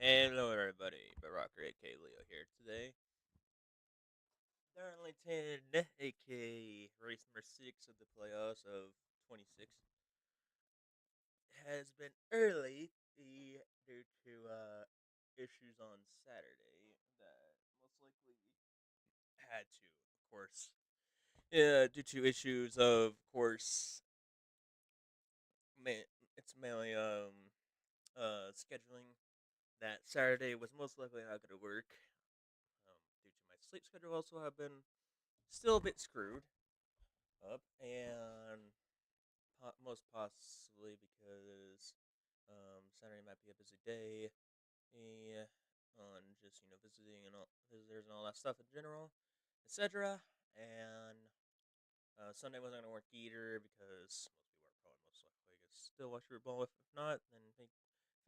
Hello, everybody. Rocker, aka Leo, here today. Darlington, aka race number 6 of the playoffs of 26, has been early due to issues on Saturday that most likely had to, of course. Yeah, due to issues of course, it's mainly scheduling. That Saturday was most likely not going to work due to my sleep schedule. Also, have been still a bit screwed up, and most possibly because Saturday might be a busy day, eh, on just visiting and all visitors and all that stuff in general, etc. And Sunday wasn't gonna work either because most people are probably most likely gonna still watch football. If not, then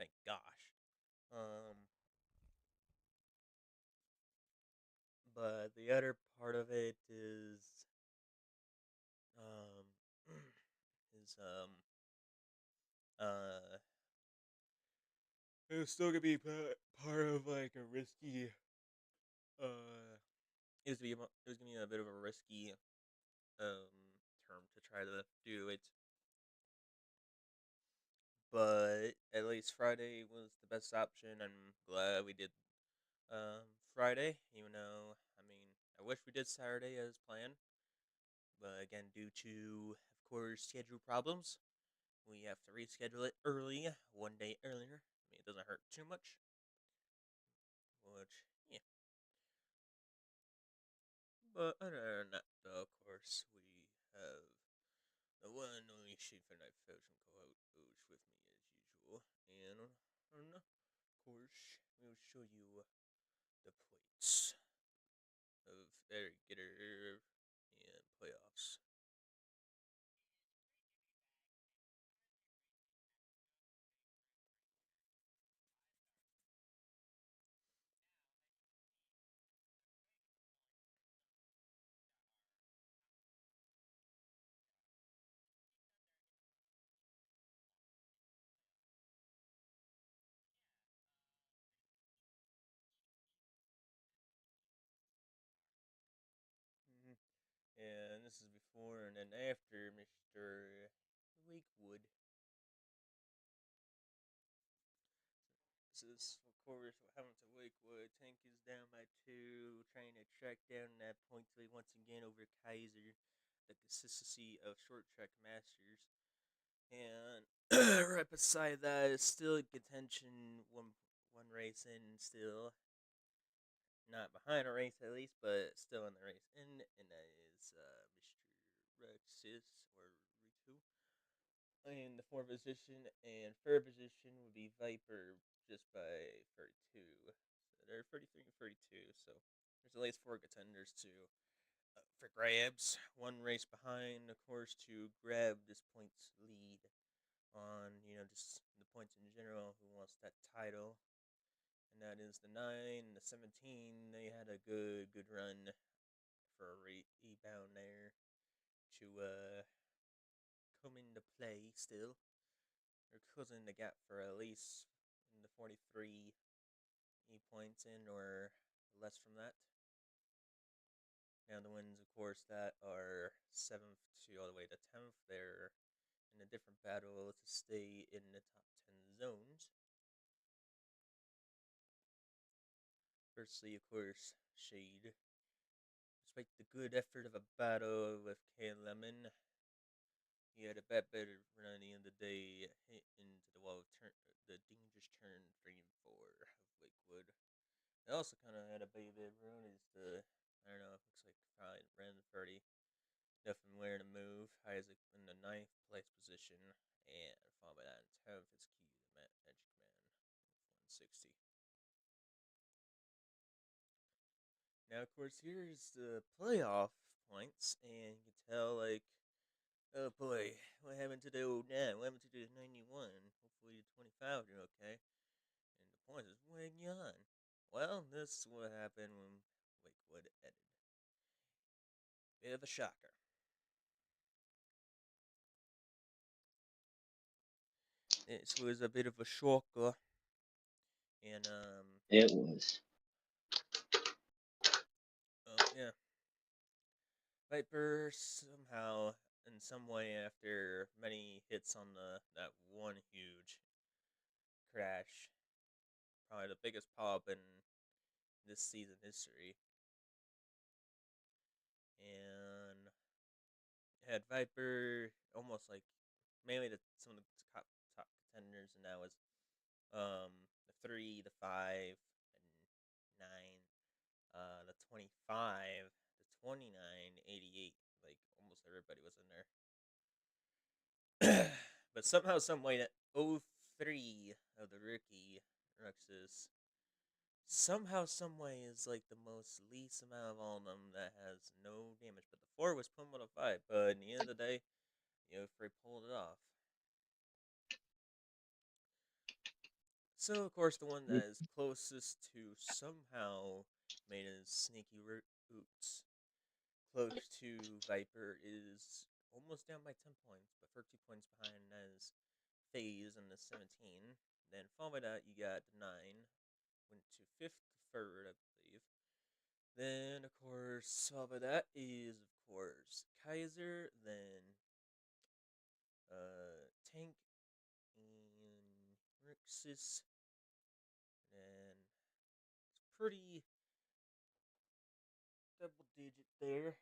thank gosh. Um, but the other part of it um is uh it was still gonna be part of like a risky uh it was gonna be a bit of a risky term to try to do it, but at least Friday was the best option. I'm glad we did Friday, even though I wish we did Saturday as planned, but again due to of course schedule problems, we have to reschedule it early, one day earlier. It doesn't hurt too much, which yeah. But other than that, though, of course, we have the one and only Chief and Night Fashion co-host with me as usual. And of course, we'll show you the points of every getter and playoffs. Mm-hmm. And this is before and then after Mr. Lakewood. This is, of course, what happened to Lakewood. Tank is down by 2, trying to track down that point lead once again over Kaiser, the consistency of short track masters. And right beside that is still in contention, one race in, still not behind a race at least, but still in the race and that is Mr. Rexis or Ritu in the fourth position, and third position would be Viper just by 32. So they're 33 and 32. So there's at least four contenders to for grabs. One race behind, of course, to grab this points lead on just the points in general. Who wants that title? And that is the 9 and the 17. They had a good run for a rebound there to come into play still. They're closing the gap for at least in the 43 points in or less from that. Now the wins, of course, that are 7th to all the way to 10th. They're in a different battle to stay in the top 10 zones. Firstly, of course, Shade. Despite the good effort of a battle with K Lemon, he had a bad better run at the end of the day, hit into the wall of the dangerous turn 3 and 4 of Lakewood. They also kind of had a baby run as I don't know, it looks like probably ran 30. Nothing where to move. Isaac in the ninth place position, and followed by that in 10th is Key, the Magic Man, with 160. Now, of course, here's the playoff points, and you can tell, like, oh boy, what happened to the old 9? What happened to the 91? Hopefully, the 25 are okay. And the points is way on. Well, this is what happened when Lakewood ended. Bit of a shocker. This was a bit of a shocker, And It was. oh yeah, Viper somehow, in some way, after many hits on that one huge crash, probably the biggest pop in this season history, and had Viper almost like mainly some of the top contenders, and that was the 3, the 5, and 9, the 25, the 29, 88. Like almost everybody was in there. But somehow, some way, that 03 of the rookie Ruxus somehow, some way is like the most least amount of all of them that has no damage. But the 4 was put on a 5. But in the end of the day, Frey pulled it off. So, of course, the one that is closest to somehow made a sneaky roots close to Viper is almost down by 10 points, but 13 points behind as FaZe in the 17. Then followed by that, you got the 9, went to 5th to 3rd, I believe. Then, of course, followed by that is, of course, Kaiser, then Tank, and Rixis, and it's pretty double digit there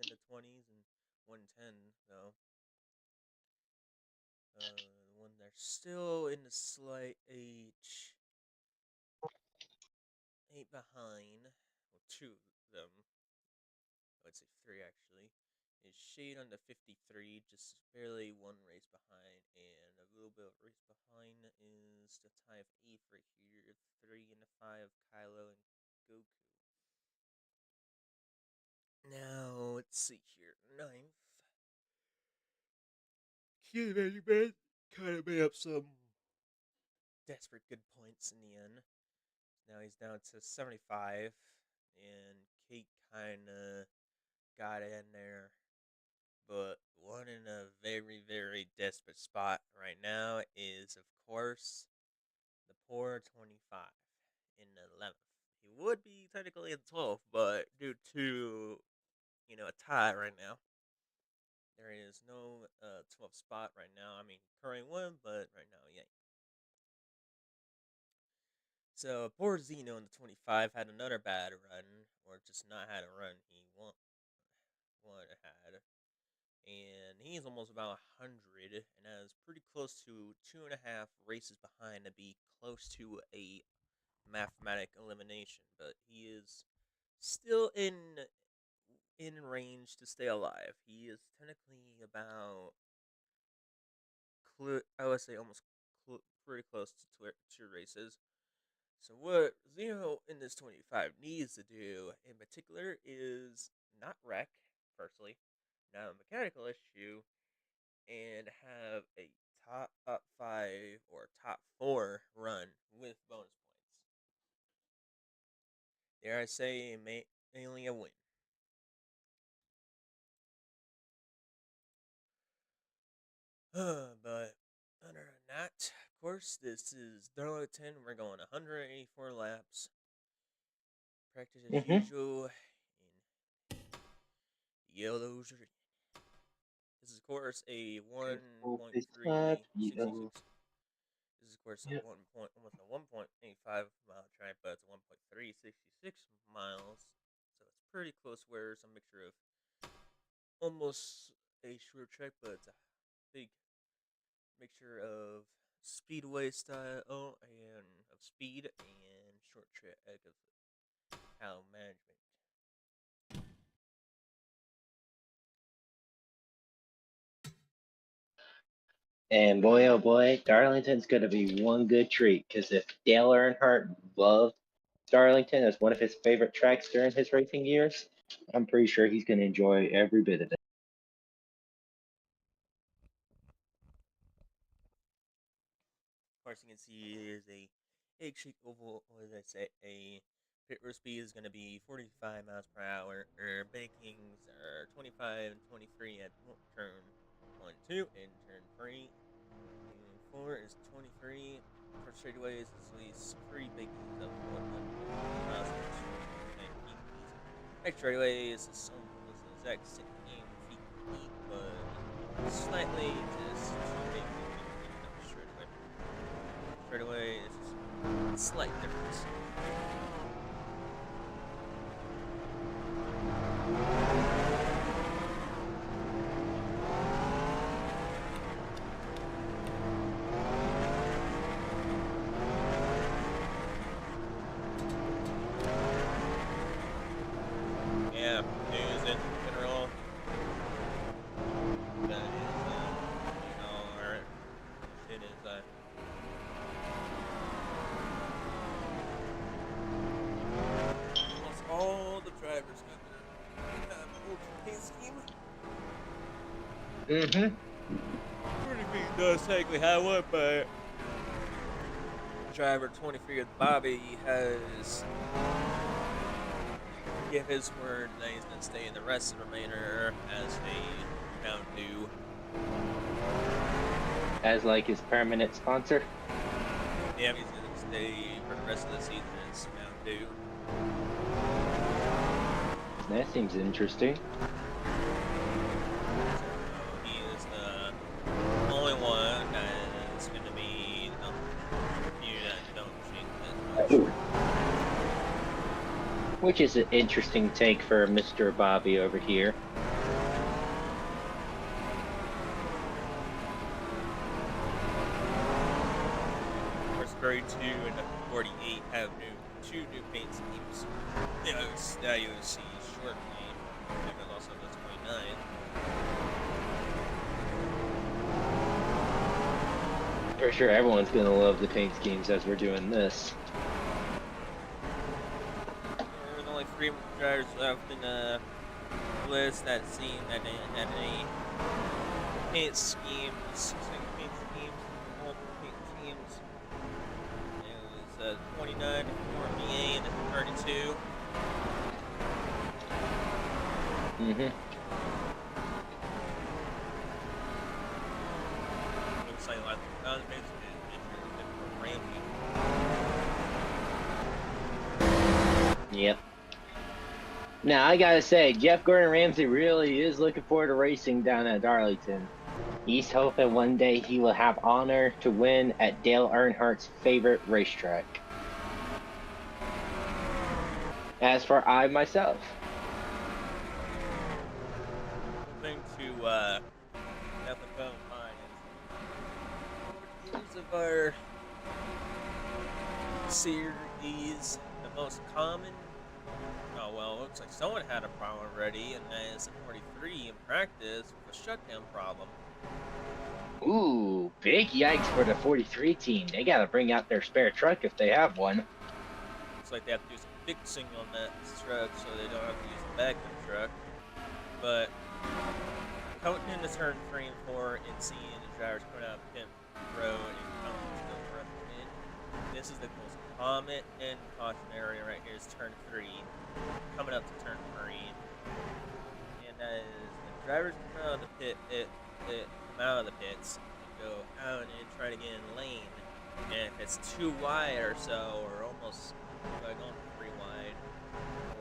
in the 20s and 110 though. The one they're still in the slight eight behind, well, two of them, I would say three actually, is Shade on the 53, just barely one race behind, and a little bit of race behind is the tie of 8th right here, 3 and the 5, Kylo and Goku. Now, let's see here. 9th. Man. Kind of made up some desperate good points in the end. Now he's down to 75, and Kate kind of got in there. But one in a very, very desperate spot right now is, of course, the poor 25 in the 11th. He would be technically in 12th, but due to, a tie right now, there is no 12th spot right now. I mean, currently one, but right now, yeah. So, poor Xeno in the 25 had another bad run, or just not had a run he had. And he's almost about 100, and that is pretty close to 2.5 races behind to be close to a mathematic elimination. But he is still in range to stay alive. He is technically about, I would say, almost pretty close to 2 races. So what Xeno in this 25 needs to do in particular is not wreck, firstly, not a mechanical issue, and have a top 5 or top 4 run with bonus points. Dare I say, mainly a win. But other than that, of course, this is Darlington. We're going 184 laps. Practice as usual in yellows. This is, of course, a 1.366. This is, of course, almost a 1.85 mile track, but it's a 1.366 miles. So it's pretty close where it's a mixture of almost a short track, but it's a big mixture of speedway style and of speed and short track of how management. And boy, oh boy, Darlington's going to be one good treat, because if Dale Earnhardt loved Darlington as one of his favorite tracks during his racing years, I'm pretty sure he's going to enjoy every bit of it. Of course, you can see is a egg-shaped oval. What did I say? A pit road speed is going to be 45 miles per hour. Bakings are 25 and 23 at turn 1, 2, and turn 3. And 4 is 23 for straightaways is at least 3 biggies of 100 miles per feet. Next straightaway is almost the exact same feet, but slightly just 2 biggies of straightaway. Straightaway is just a slight difference. Yeah, news in general. That is, our shit is, almost all the drivers got their old paint scheme. Mm-hmm. Pretty big does technically have one, but driver 23 of Bobby has give his word that he's going to stay in the rest of the remainder as a Mountain Dew. As like his permanent sponsor. Yeah, he's going to stay for the rest of the season as Mountain Dew. That seems interesting. So he is the only one that is going to be you that don't change as much. Which is an interesting take for Mr. Bobby over here. Very 2 and 48 have two new paint schemes. Now you see shortly. There was also the 29. For sure, everyone's gonna love the paint schemes as we're doing this. There's only 3 drivers left in the list that seem that they had any paint schemes, paint schemes, multiple paint schemes. It was 29 for me and 32. Mm-hmm. Looks like basically Ramsey. Yep. Now, I gotta say, Jeff Gordon Ramsay really is looking forward to racing down at Darlington. He's hoping one day he will have honor to win at Dale Earnhardt's favorite racetrack. As for I myself. One thing to have to bear in mind is the rules of our series, the most common. Oh well, it looks like someone had a problem already, and that is the 43 in practice with a shutdown problem. Ooh, big yikes for the 43 team. They gotta bring out their spare truck if they have one. Looks like they have to do some fixing on that truck so they don't have to use the backup truck. But coming into turn 3 and 4 and seeing the drivers coming out of pit road and coming to the front end, this is the most common and caution area right here is turn 3, coming up to turn 3, and that is the drivers come out of the come out of the pits and go out and try to get in lane, and if it's too wide or so, or almost going 3 wide,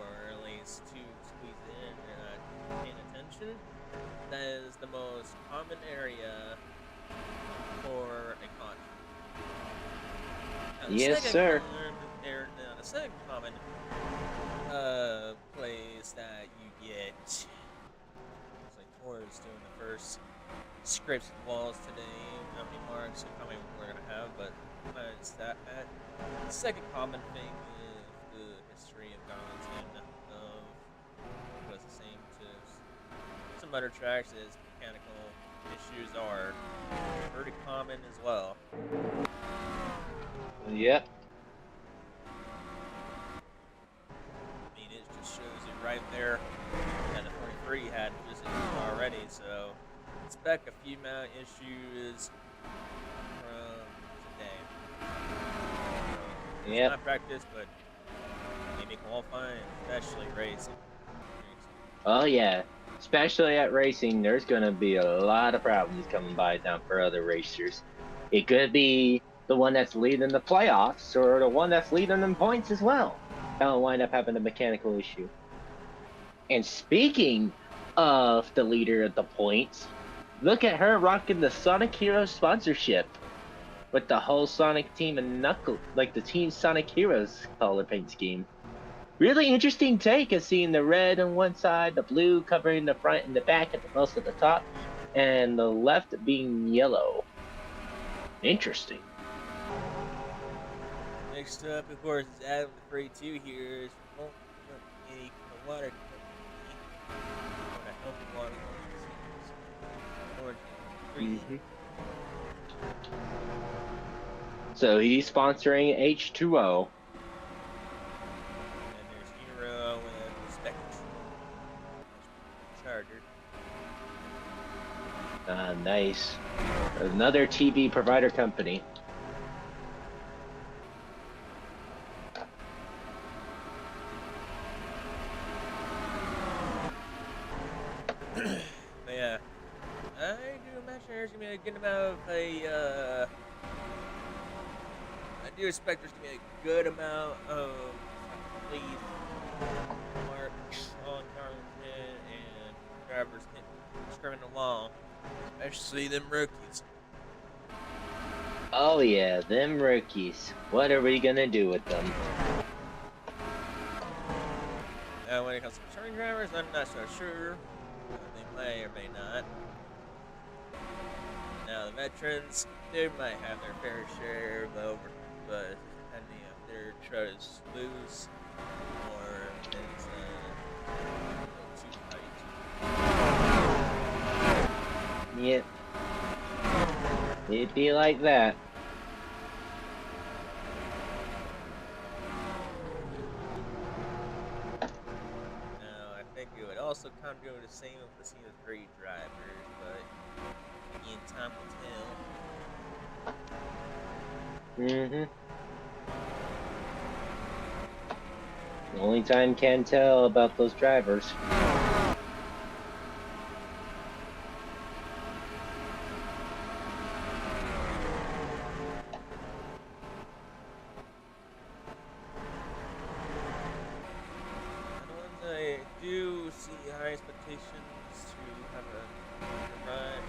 or at least too squeezed in and not paying attention, that is the most common area for a caution. Yes, sir. The second common place that you get. Looks like Tor's doing the first scripts and walls today. How many marks and how many we're gonna have, but minus that. The second common thing is the history of Darlington was the same to some other tracks as mechanical issues are pretty common as well. Yep. I mean, it just shows you right there that the 43 had just already, so expect a few amount of issues from today. It's Yep. not practice, but maybe qualifying, especially racing. Oh yeah. Especially at racing, there's gonna be a lot of problems coming by down for other racers. It could be the one that's leading the playoffs or the one that's leading in points as well. That'll wind up having a mechanical issue. And speaking of the leader of the points, look at her rocking the Sonic Heroes sponsorship with the whole Sonic team and Knuckle, like the Team Sonic Heroes color paint scheme. Really interesting take of seeing the red on one side, the blue covering the front and the back and most of the top, and the left being yellow. Interesting. Next up, of course, is Adam the Freight 2 here. Is from Company, the water company. Or a healthy water company. Mm-hmm. So he's sponsoring H2O. And there's Hero and Spectrum. Charter. Nice. Another TV provider company. But yeah, I do imagine there's gonna be a good amount of I do expect there's gonna be a good amount of lead Mark, Sean Darlington, and drivers scrumming along, especially them rookies. Oh yeah, them rookies. What are we gonna do with them? Now, when it comes to returning drivers, I'm not so sure. They may or may not. Now, the veterans, they might have their fair share of over, but depending if their truck is loose or if it's too tight. Yep. It'd be like that. Now, I think it would also kind of go the same with the scene with great drivers, but in time will tell. Mm-hmm. The only time can tell about those drivers. I do see high expectations to have a run.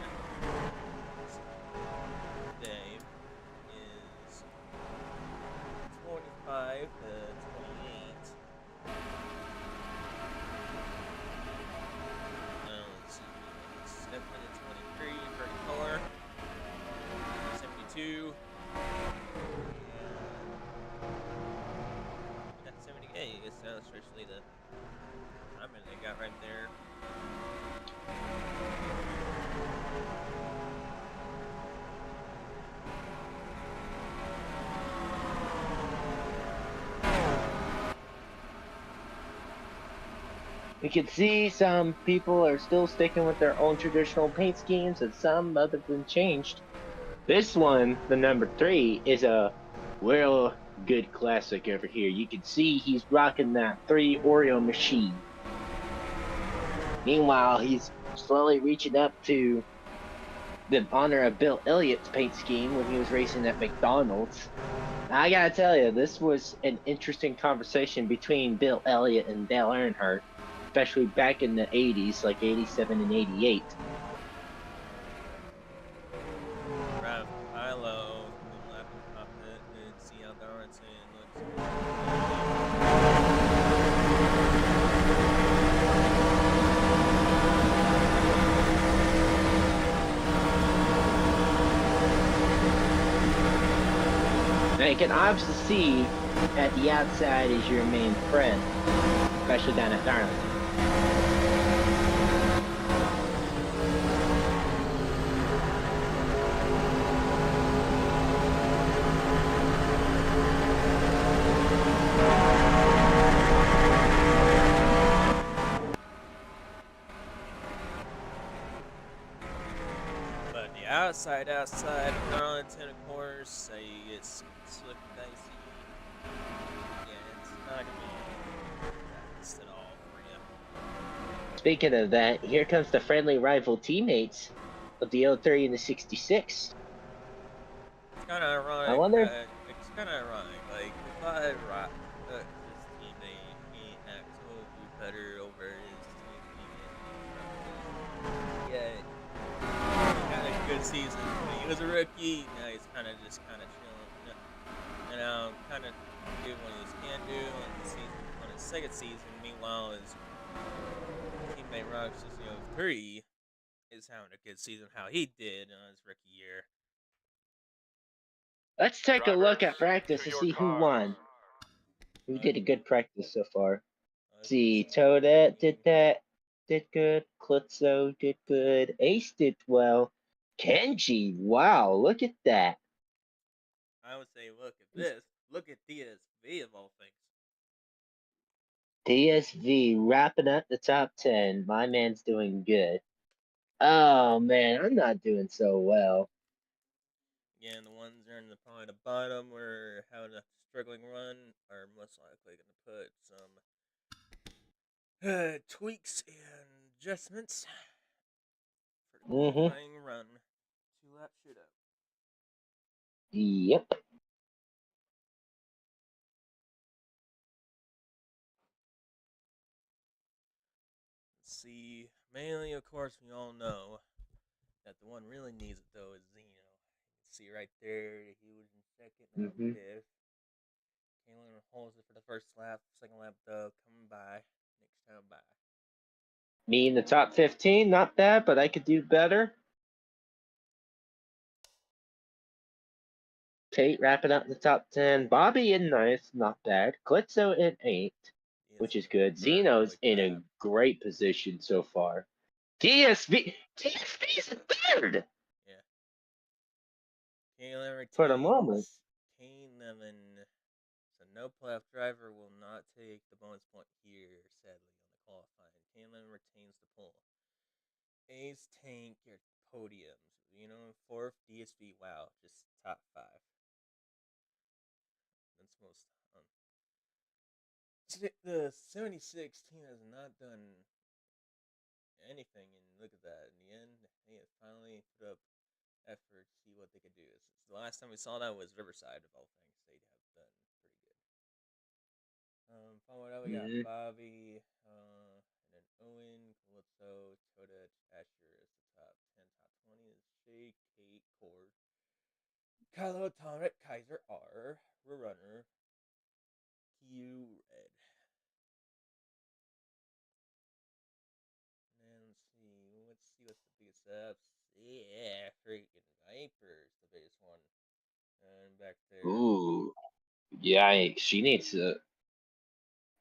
Today is 25 to 28. Let's see, 7 to 23 for color, 72. And 78, I guess that's especially the timing they got right there. We can see some people are still sticking with their own traditional paint schemes and some other than changed. This one, the number 3, is a real good classic over here. You can see he's rocking that 3 Oreo machine. Meanwhile, he's slowly reaching up to the honor of Bill Elliott's paint scheme when he was racing at McDonald's. I gotta tell you, this was an interesting conversation between Bill Elliott and Dale Earnhardt, especially back in the 80s, like 87 and 88. Right, Milo, lap of cockpit, and see how Darlington looks. Now you can obviously see at the outside is your main friend, especially down at Darlington. But the outside of Darlington, of course, it's slick and dicey. Yeah, it's not gonna be fast at all for you. Speaking of that, here comes the friendly rival teammates of the 03 and the 66. kind of I ironic. wonder. It's kind of ironic. Like if I rocked his teammate, he acts a little bit better over his teammate in the front position. Yet he had a good season when he was a rookie. Now he's kind of just kind of chilling, and kind of doing what he can do on the season on his second season. Meanwhile, his teammate Rock 3 is having a good season. How he did on his rookie year. Let's take a look Drivers, at practice to to your see who cars. won. Who Uh, did a good practice so far? let's See, see. Toadette did that, did good. Klutzo did good. Ace did well. Kenji, wow, look at that. I would say, look at this. Look at DSV of all things. DSV wrapping up the top 10. My man's doing good. Oh man, I'm not doing so well. Again, the ones that are in the probably the bottom or having a struggling run are most likely going to put some tweaks and adjustments for the Mm-hmm. qualifying run. 2-lap shootout. Yep. Let's see. Mainly, of course, we all know that the one really needs it though is Xeno. See right there, he was in second, now Mm-hmm. fifth. Kalen holds it for the first lap, second lap though, coming by, next time by. Me in the top 15, not bad, but I could do better. Tate wrapping up the top 10. Bobby in ninth, not bad. Klitzo in 8th, which is good. Third, Zeno's really in a crap. great position so far. TSV's in 3rd Yeah. Kalen for the moment. retains Kane Lemon. So no playoff driver will not take the bonus point here, sadly, on the qualifying. Kalen retains the pole. Ace Tank your podiums. You know, fourth DSV. Wow, just top 5. That's most. The 76 team has not done anything, and look at that. In the end, they have finally put up effort to see what they could do. Since the last time we saw that was Riverside, of all things, they have done pretty good. Followed up, we got Mm-hmm. Bobby, and then Owen, Calypso, Toda, Asher as the top 10, top 20 is Shay, Kate, Cord, Kylo, Tomet, Kaiser, R, Runner, Q, Red. And let's see what's the biggest ups. Yeah, freaking Vipers, the biggest one. And back there. Ooh, yikes. She needs to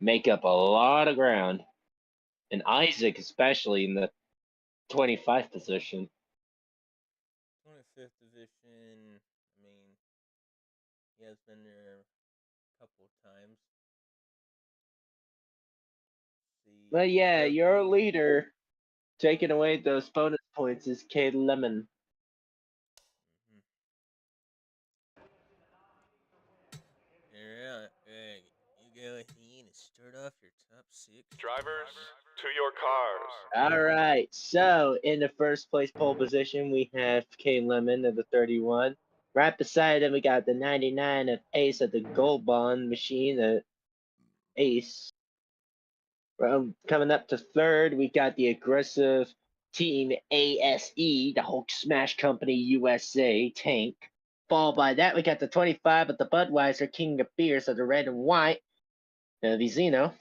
make up a lot of ground. And Isaac, especially in the 25th position. 25th division. I mean, he has been there a couple of times. See, But yeah, your Dopey. leader taking away those bonus points is Kate Lemon. Mm-hmm. Yeah, you go ahead and start off your top 6. Drivers, to your cars. All right, so in the first place pole position, we have Kate Lemon of the 31. Right beside him, we got the 99 of Ace of the Gold Bond machine, the Ace. Coming up to third, we got the aggressive Team ASE, the Hulk Smash Company USA tank. Followed by that, we got the 25 of the Budweiser King of Beers of the red and white, the Xeno.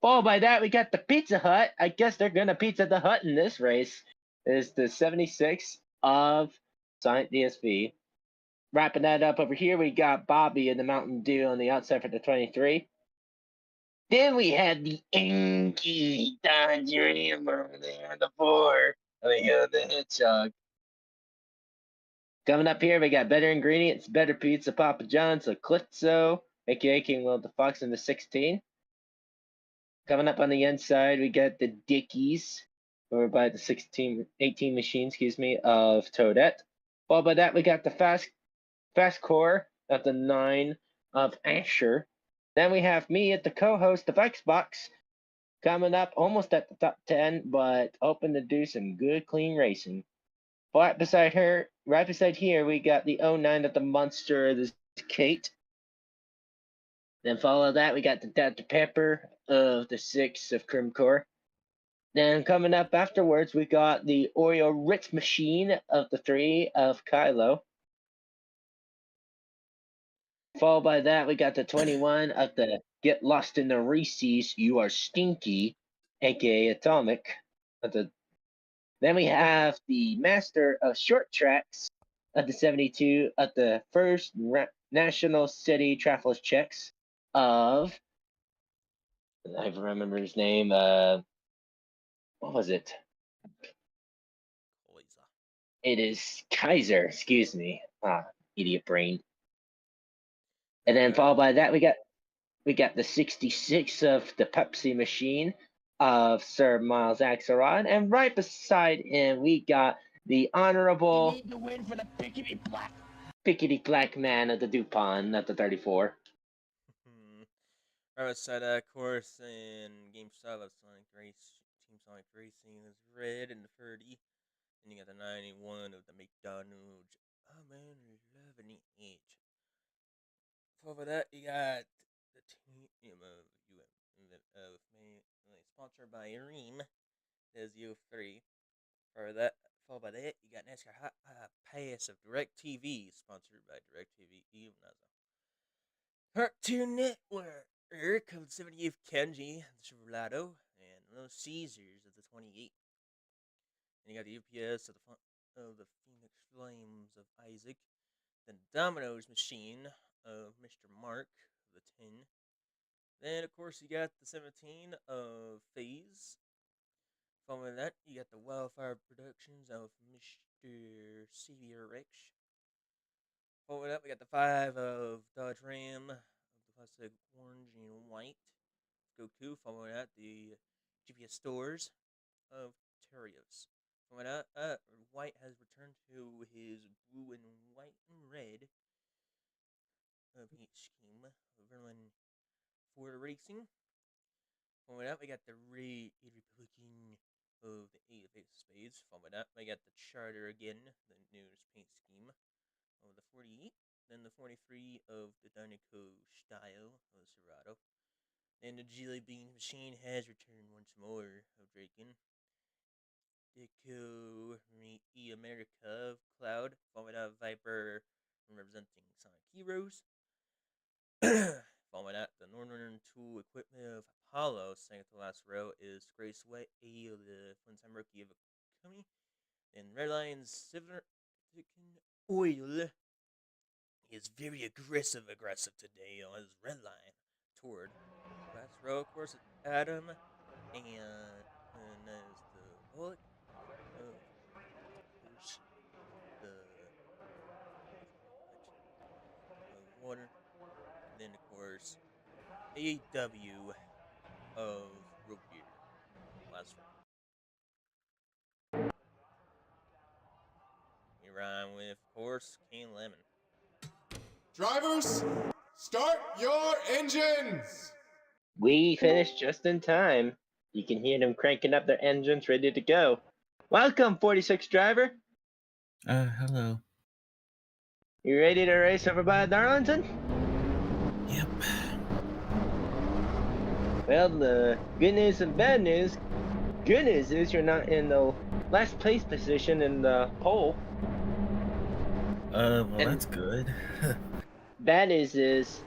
Followed by that, we got the Pizza Hut. I guess they're gonna Pizza the Hut in this race. Is the 76 of Silent DSV. Wrapping that up over here, we got Bobby in the Mountain Dew on the outside for the 23. Then we had the Anki Dodger over there on the 4. Over here, the Hedgehog. Coming up here, we got Better Ingredients, Better Pizza, Papa John's, Eclipso, aka King Will the Fox in the 16. Coming up on the inside, we got the Dickies, over by the 18 machine, of Toadette. Followed by that, we got the Fast Core at the 9 of Asher. Then we have me at the co-host of Xbox, coming up almost at the top 10, but hoping to do some good, clean racing. right beside her, right beside here, we got the 09 of the Monster, the Kate. Then follow that, we got the Dr. Pepper of the 6 of Crimcore. Then coming up afterwards, we got the Oreo Ritz Machine of the 3 of Kylo. Followed by that, we got the 21 of the Get Lost in the Reese's, You Are Stinky, aka Atomic. Then we have the Master of Short Tracks of the 72 of the first National City Travelers Checks of, I remember his name, what was it? It is Kaiser, excuse me. Idiot brain. And then followed by that, we got the 66 of the Pepsi Machine of Sir Miles Axelrod, and right beside him we got the Honorable. You need to win for the Pickety Black Man of the DuPont at the 34. Right beside that, of course, in game style of Sonic Race, Team Sonic Racing is red and the 30. And you got the 91 of the McDonald's. Oh man, 11 each. For that, you got the team sponsored by Ream. There's U3. For that, followed by that, you got NASCAR Hot Pass of DirecTV, sponsored by DirecTV. Even as a Cartoon Network. Of the 78th Kenji, the Chevrolet, and Little Caesars of the 28. And you got the UPS of the Phoenix Flames of Isaac. Then Domino's Machine of Mr. Mark of the 10. Then, of course, you got the 17 of Phase. Following that, you got the Wildfire Productions of Mr. CBRX. Following that, we got the 5 of Dodge Ram of the classic orange and white. Goku. Following that, the GPS Stores of Terios. Following that, White has returned to his blue and white and red paint scheme of Verlin for racing. Following that, we got the Republican of the 8 of Spades. Following that, we got the Charter again, the newest paint scheme of the 48. Then the 43 of the Dinoco style of the Serato. And the Jelly Bean Machine has returned once more of Draken. Deco E America of Cloud. Following that, Viper representing Sonic Heroes. Following that, the Northern Tool Equipment of Apollo. Second to the last row is Graceway A of the Funtime Rookie of Akumi. And Redline's Silver Oil is very aggressive today on his Redline toward last row, of course, is Adam, and there's the Bullock of course the of water, and then of course AW of root beer. Last row. We rhyme with, of course, Cane Lemon. Drivers, start your engines! We finished just in time. You can hear them cranking up their engines ready to go. Welcome, 46 driver. Hello. You ready to race over by Darlington? Yep. Well, the good news and bad news. Good news is you're not in the last place position in the poll. Well, that's good. Bad news is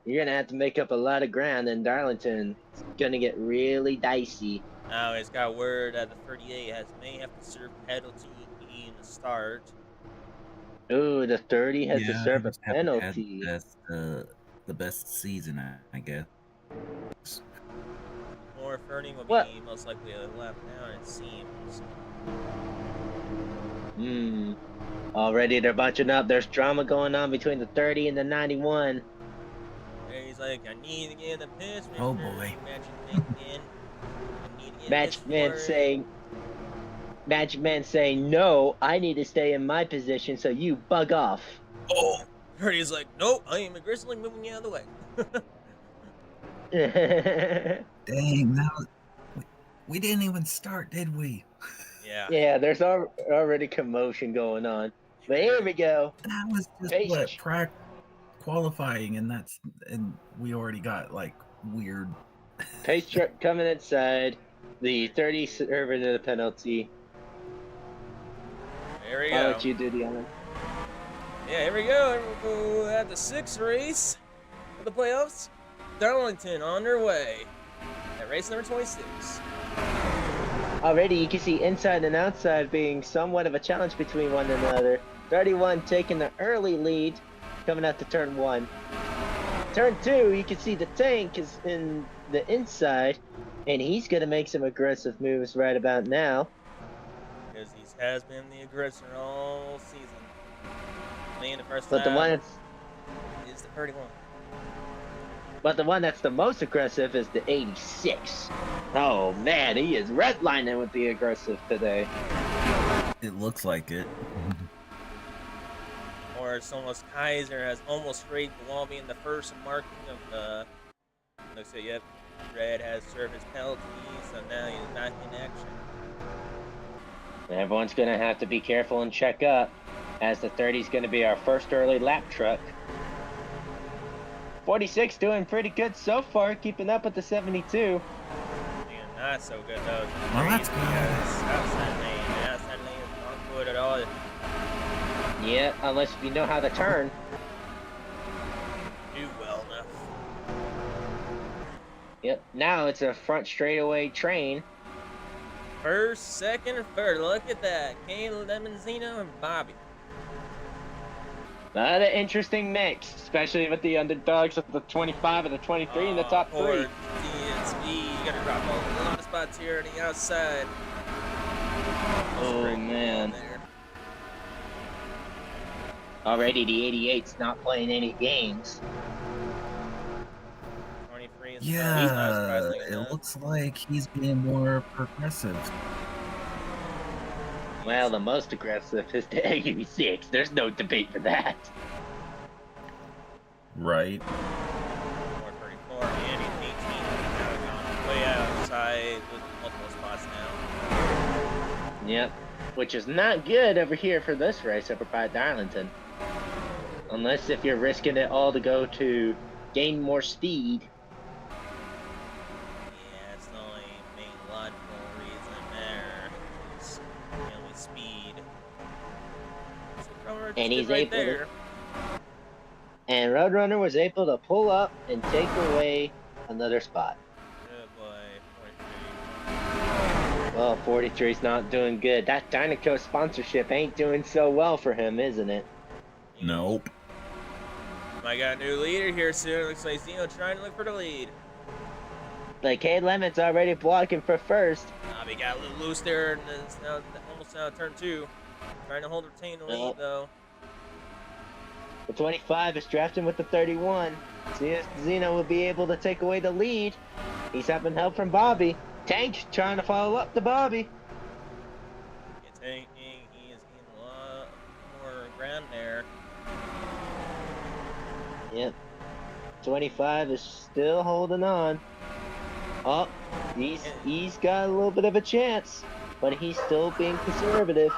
you're gonna have to make up a lot of ground, and Darlington is gonna get really dicey. Now it's got word that the 38 may have to serve penalty in the start. Ooh, the 30 has to serve a penalty. That's the best season, I guess. More Ferning will be most likely a lap down, it seems. Already they're bunching up. There's drama going on between the 30 and the 91. And he's like, I need to get in the pits. Oh boy. Magic Man saying, no, I need to stay in my position, so you bug off. Oh! He's like, nope, I am aggressively moving you out of the way. Dang, we didn't even start, did we? Yeah. Yeah, there's already commotion going on. But here we go. That was just Pace what qualifying, and we already got like weird. Pace truck coming inside. The 30 serving to the penalty. Here we I'll go. let you do the honor. Yeah, here we go. We'll have the 6th race of the playoffs. Darlington on their way at race number 26. Already, you can see inside and outside being somewhat of a challenge between one another. 31 taking the early lead, coming out to turn 1. Turn 2, you can see the tank is in the inside, and he's going to make some aggressive moves right about now. Because he has been the aggressor all season. Playing the first But the time one is the 31. But the one that's the most aggressive is the 86. Oh man, he is redlining with the aggressive today. It looks like it. Or it's almost Kaiser has almost sprayed the wall, being the first marking of the. Looks like, yep, Red has served his penalty, so now he's not in action. Everyone's going to have to be careful and check up, as the 30 is going to be our first early lap truck. 46 doing pretty good so far, keeping up with the 72. Yeah, not so good though. Well, that's good. Outside lane is not good at all. Yeah, unless you know how to turn. Do well enough. Yep, now it's a front straightaway train. First, second, and third. Look at that. Lakewood, Xeno, and Bobby. Not an interesting mix, especially with the underdogs of the 25 and the 23 in the top 3. DSB, you gotta drop a lot of spots here on the outside. Oh man. Already the 88's not playing any games. 23 is Yeah, it looks like he's being more progressive. Well, the most aggressive is the 86. There's no debate for that. Right. 434 and 18. Now gone way outside with multiple spots now. Yep. Which is not good over here for this race over by Darlington. Unless if you're risking it all to go to gain more speed. Yeah, it's the only main logical reason there. Is mainly speed. So And he's right able there. to, and Roadrunner was able to pull up and take away another spot. Good boy, 43. Well, 43's not doing good. That Dynaco sponsorship ain't doing so well for him, isn't it? Nope. I got a new leader here soon. Looks like Xeno trying to look for the lead. Like, K Lemon's already blocking for first. He got a little loose there, and it's now almost now turn 2. Trying to retain the lead, though. The 25 is drafting with the 31. See if Xeno will be able to take away the lead. He's having help from Bobby. Tank trying to follow up to Bobby. He is in a lot more ground there. Yep. 25 is still holding on. Oh, he's got a little bit of a chance, but he's still being conservative.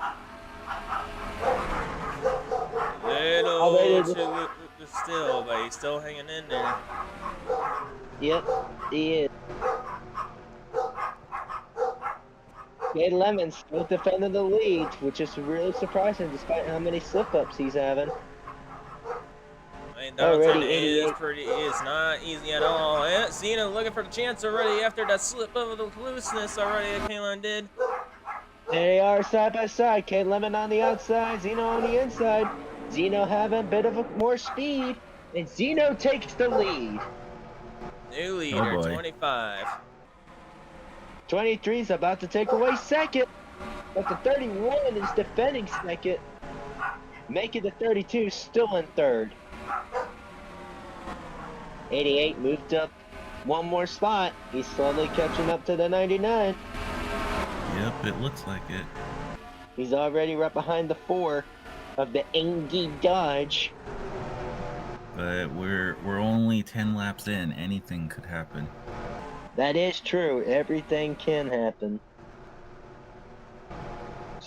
Still, but he's still hanging in there. Yep, he is. K Lemon still defending the lead, which is really surprising despite how many slip-ups he's having. I mean, Already it's not easy at all. Yeah, Xeno looking for the chance already after that slip of the looseness already that Kaylin did. There they are side by side. K Lemon on the outside, Xeno on the inside. Xeno having a bit of more speed, and Xeno takes the lead. New leader, Oh boy. 25. 23 is about to take away second, but the 31 is defending second, making the 32 still in third. 88 moved up one more spot. He's slowly catching up to the 99. Yep, it looks like it. He's already right behind the 4 of the Engie Dodge. But we're only 10 laps in. Anything could happen. That is true. Everything can happen.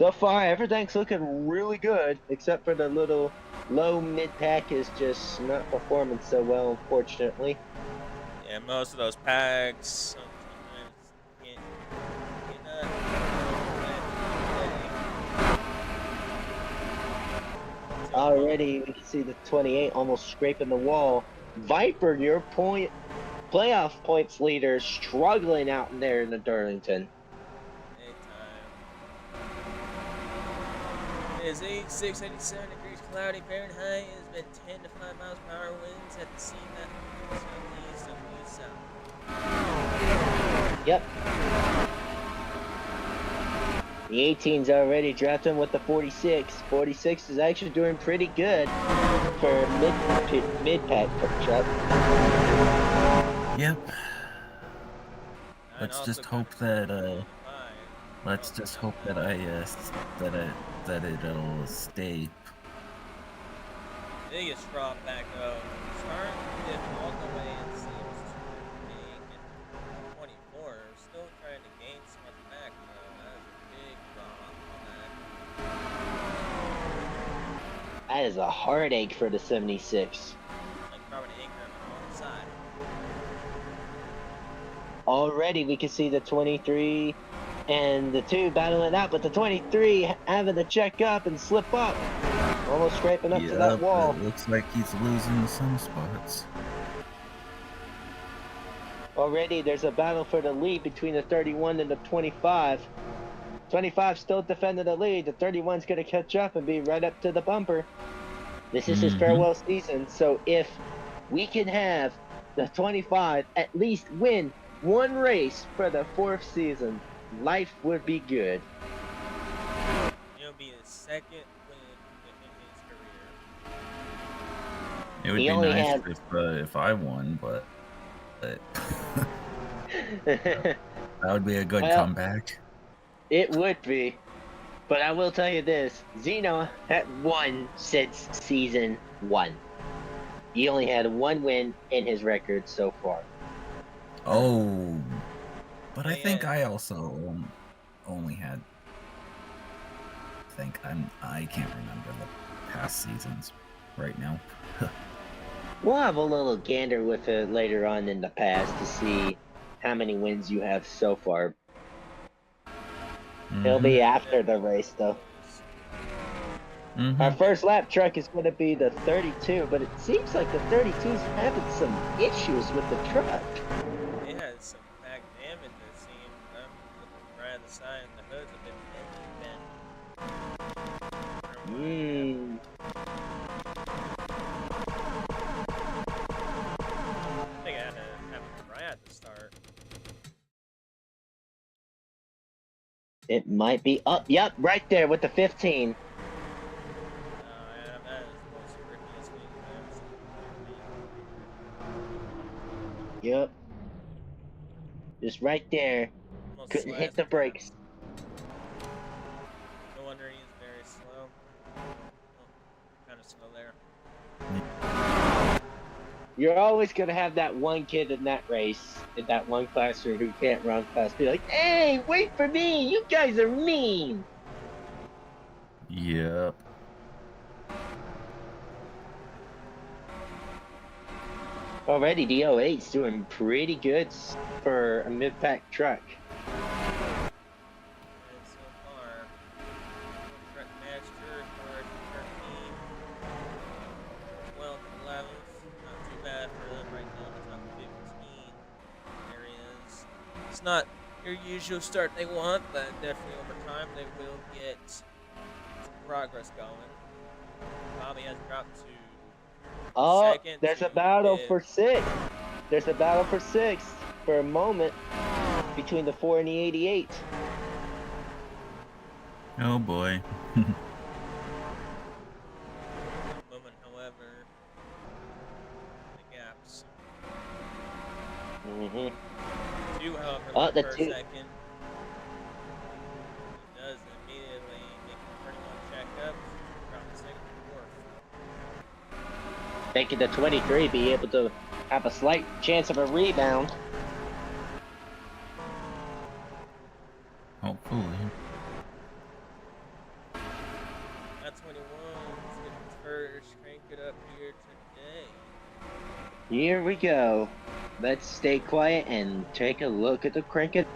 So far, everything's looking really good, except for the little low mid pack is just not performing so well, unfortunately. Yeah, most of those packs sometimes cannot Already, we can see the 28 almost scraping the wall. Viper, your playoff points leader, struggling out in there in the Darlington. It is 86, 87 degrees cloudy Fahrenheit. It has been 10 to 5 miles per hour winds at the sea southeast south. Yep. The 18's already drafting with the 46. 46 is actually doing pretty good for mid-pack truck. Yep. Let's just hope that that it'll stay. Biggest drop back though. Starting to dip all the way, it seems to being 24. Still trying to gain some of the back though. That is a big drop on that. That is a heartache for the 76. Like probably anchor on the side. Already we can see the 23 and the 2 battling out, but the 23 having to check up and slip up. Almost scraping up to that wall. It looks like he's losing some spots. Already there's a battle for the lead between the 31 and the 25. 25 still defending the lead. The 31's going to catch up and be right up to the bumper. This is his farewell season, so if we can have the 25 at least win one race for the 4th season, life would be good. It'll be his second win in his career. It would be nice if I won, but that would be a good comeback. It would be. But I will tell you this, Xeno had won since season 1. He only had 1 win in his record so far. Oh, but I think I also only had. I can't remember the past seasons right now. We'll have a little gander with it later on in the past to see how many wins you have so far. It'll be after the race, though. Our first lap truck is going to be the 32, but it seems like the 32's having some issues with the truck. It has some back damage, it seems. I'm looking right at the side, and the hoods have been bent. I think I had to have it right at the start. It might be up. Yep, right there with the 15. Yeah, that is the most ridiculous thing I've ever seen. Yep. Just right there. Almost Couldn't hit the brakes. No wonder he is very slow. Kind of slow there. You're always going to have that one kid in that race, in that one classroom who can't run fast. Be like, hey, wait for me. You guys are mean. Yep. Already, the 08's doing pretty good for a mid-pack truck. So far, truck master for 13, 12th, 11th. Not too bad for them right now. It's on 15 areas. It's not your usual start they want, but definitely over time they will get some progress going. Bobby has dropped to second. There's a battle for 6. There's a battle for 6 for a moment between the 4 and the 88. Oh boy. Moment, however, the gaps. Two, however, per second. He does immediately make the 31 check up, drop the second to 4th. Making the 23 be able to have a slight chance of a rebound. Hopefully. Here we go. Let's stay quiet and take a look at the cricket.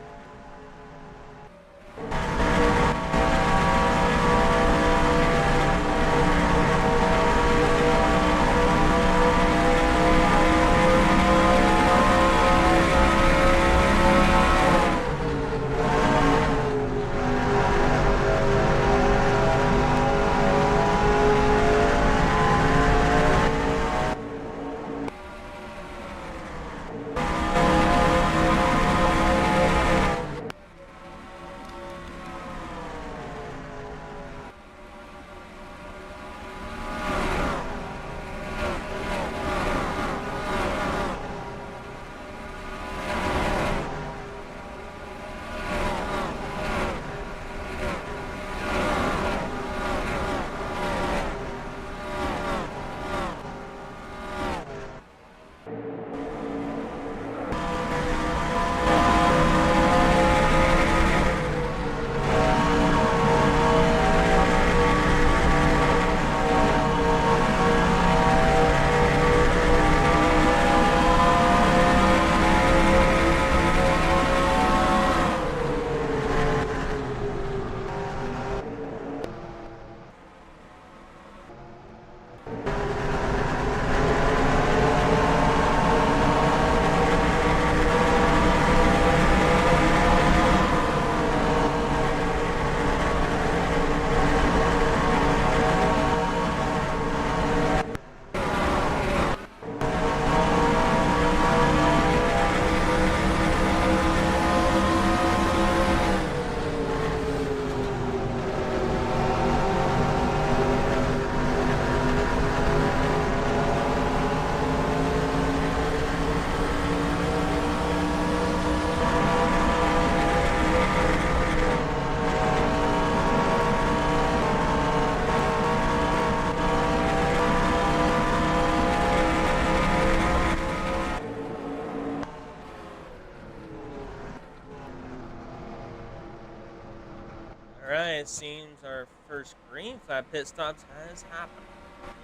Alright, it seems our first green flag pit stops has happened.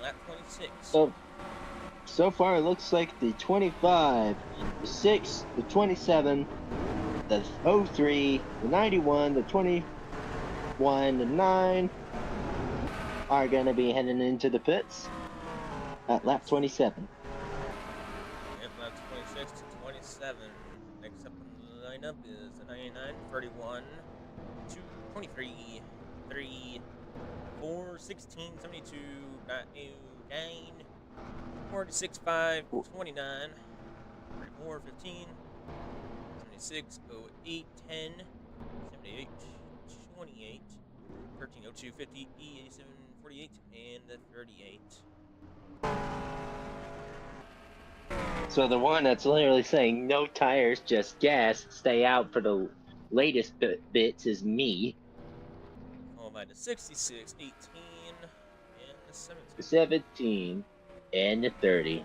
Lap 26. So far, it looks like the 25, the 6, the 27, the 03, the 91, the 21, the 9 are going to be heading into the pits at lap 27. Yep, lap 26 to 27. Next up in the lineup is the 99, 31, 2, 23, 3, 4, 16, 72, 9, 46, 5, 29, 34, 15, 76, 08, 10, 78, 28, 13, 02, 50, E, 87, 48, and the 38. So the one that's literally saying no tires, just gas, stay out for the latest bits is me. Followed by the 66, 18, and the 17. The 17 and the 30.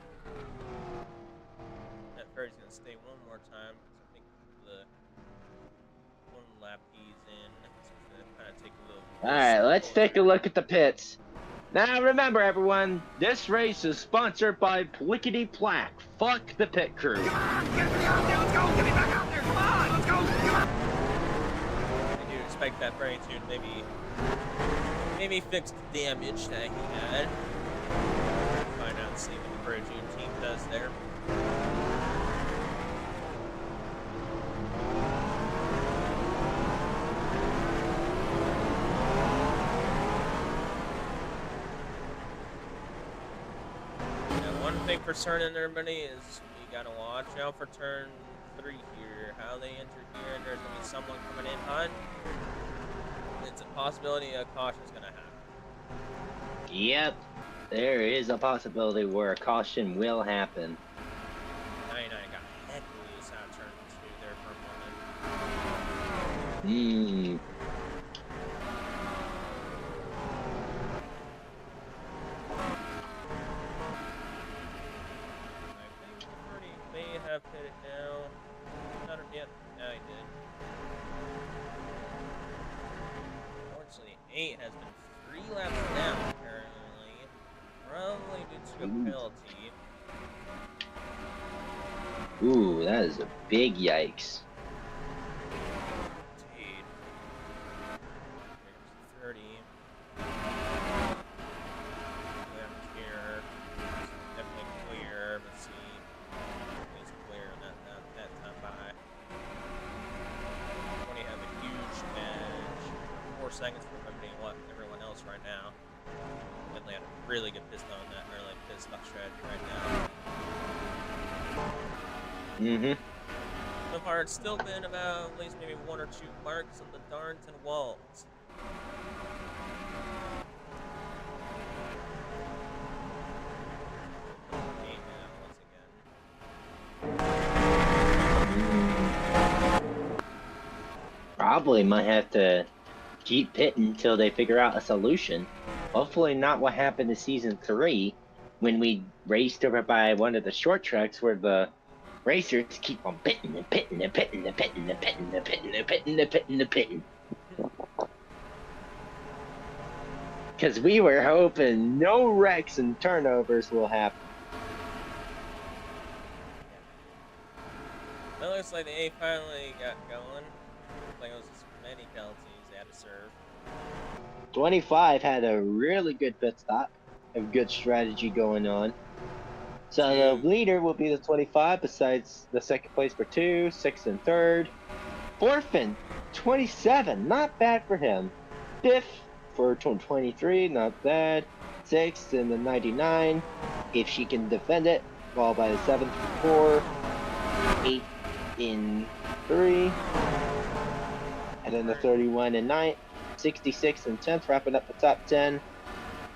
That Ferry's going to stay one more time because I think the one lap he's in, so he's going to kind of take a little. Alright, let's take a look at the pits. Now remember everyone, this race is sponsored by Plickety Plack. Fuck the pit crew. Come on, get me out there, let's go, get me back out there, come on, let's go, come on. I do expect that Ferry to maybe fix the damage that he had. Find out and see what the Pro-June team does there. One thing for certain, everybody, is we gotta watch out for turn 3 here. How they enter here, and there's gonna be someone coming in hot. It's a possibility a caution's gonna happen. Yep, there is a possibility where a caution will happen. 99 got heck loose out of turn 2 there for a moment. Have hit it now. Not yet. No, he did. Unfortunately, 8 has been 3 laps down, apparently. Probably due to a penalty. Ooh, that is a big yikes. Indeed. Here's 30. Left here. Definitely clear, but see, it's clear that time by. 20 have a huge edge. 4 seconds from everyone else right now. Finley had a really good pit stop on that early pit stop strategy right now. So far, it's still been about at least maybe 1 or 2 marks on the Darlington walls. Probably might have to keep pitting until they figure out a solution. Hopefully not what happened in season 3 when we raced over by one of the short tracks where the racers keep on pitting and pitting and pitting and pitting and pitting and pitting and pitting and pitting and pitting. Because we were hoping no wrecks and turnovers will happen. It looks like they finally got going. Like it was many penalties they had to serve. 25 had a really good pit stop, a good strategy going on. So the leader will be the 25, besides the second place for 2, 6th and 3rd. 4th and 27, not bad for him. 5th for 23, not bad. 6th and the 99, if she can defend it. Followed by the 7th and 4, 8 in 3, and then the 31 and 9, 66 and 10th, wrapping up the top 10.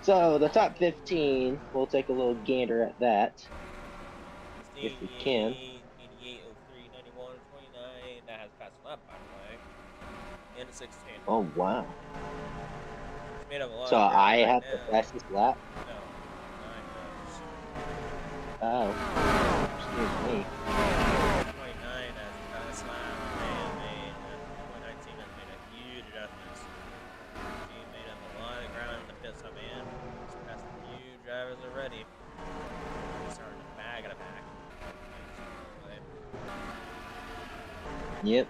So the top 15, we'll take a little gander at that. If we can. 88, 03, 91, 29. That has passed a lap, by the way. And a 16. Oh, wow. It's made up a lot So of I right have now. the fastest lap? No. Oh. Excuse me. 29 has passed lap. They made 2019 has made a huge adjustment. She made up a lot of ground in the pit stop, man. She's passed a few drivers already. Starting to bag at a back. Yep.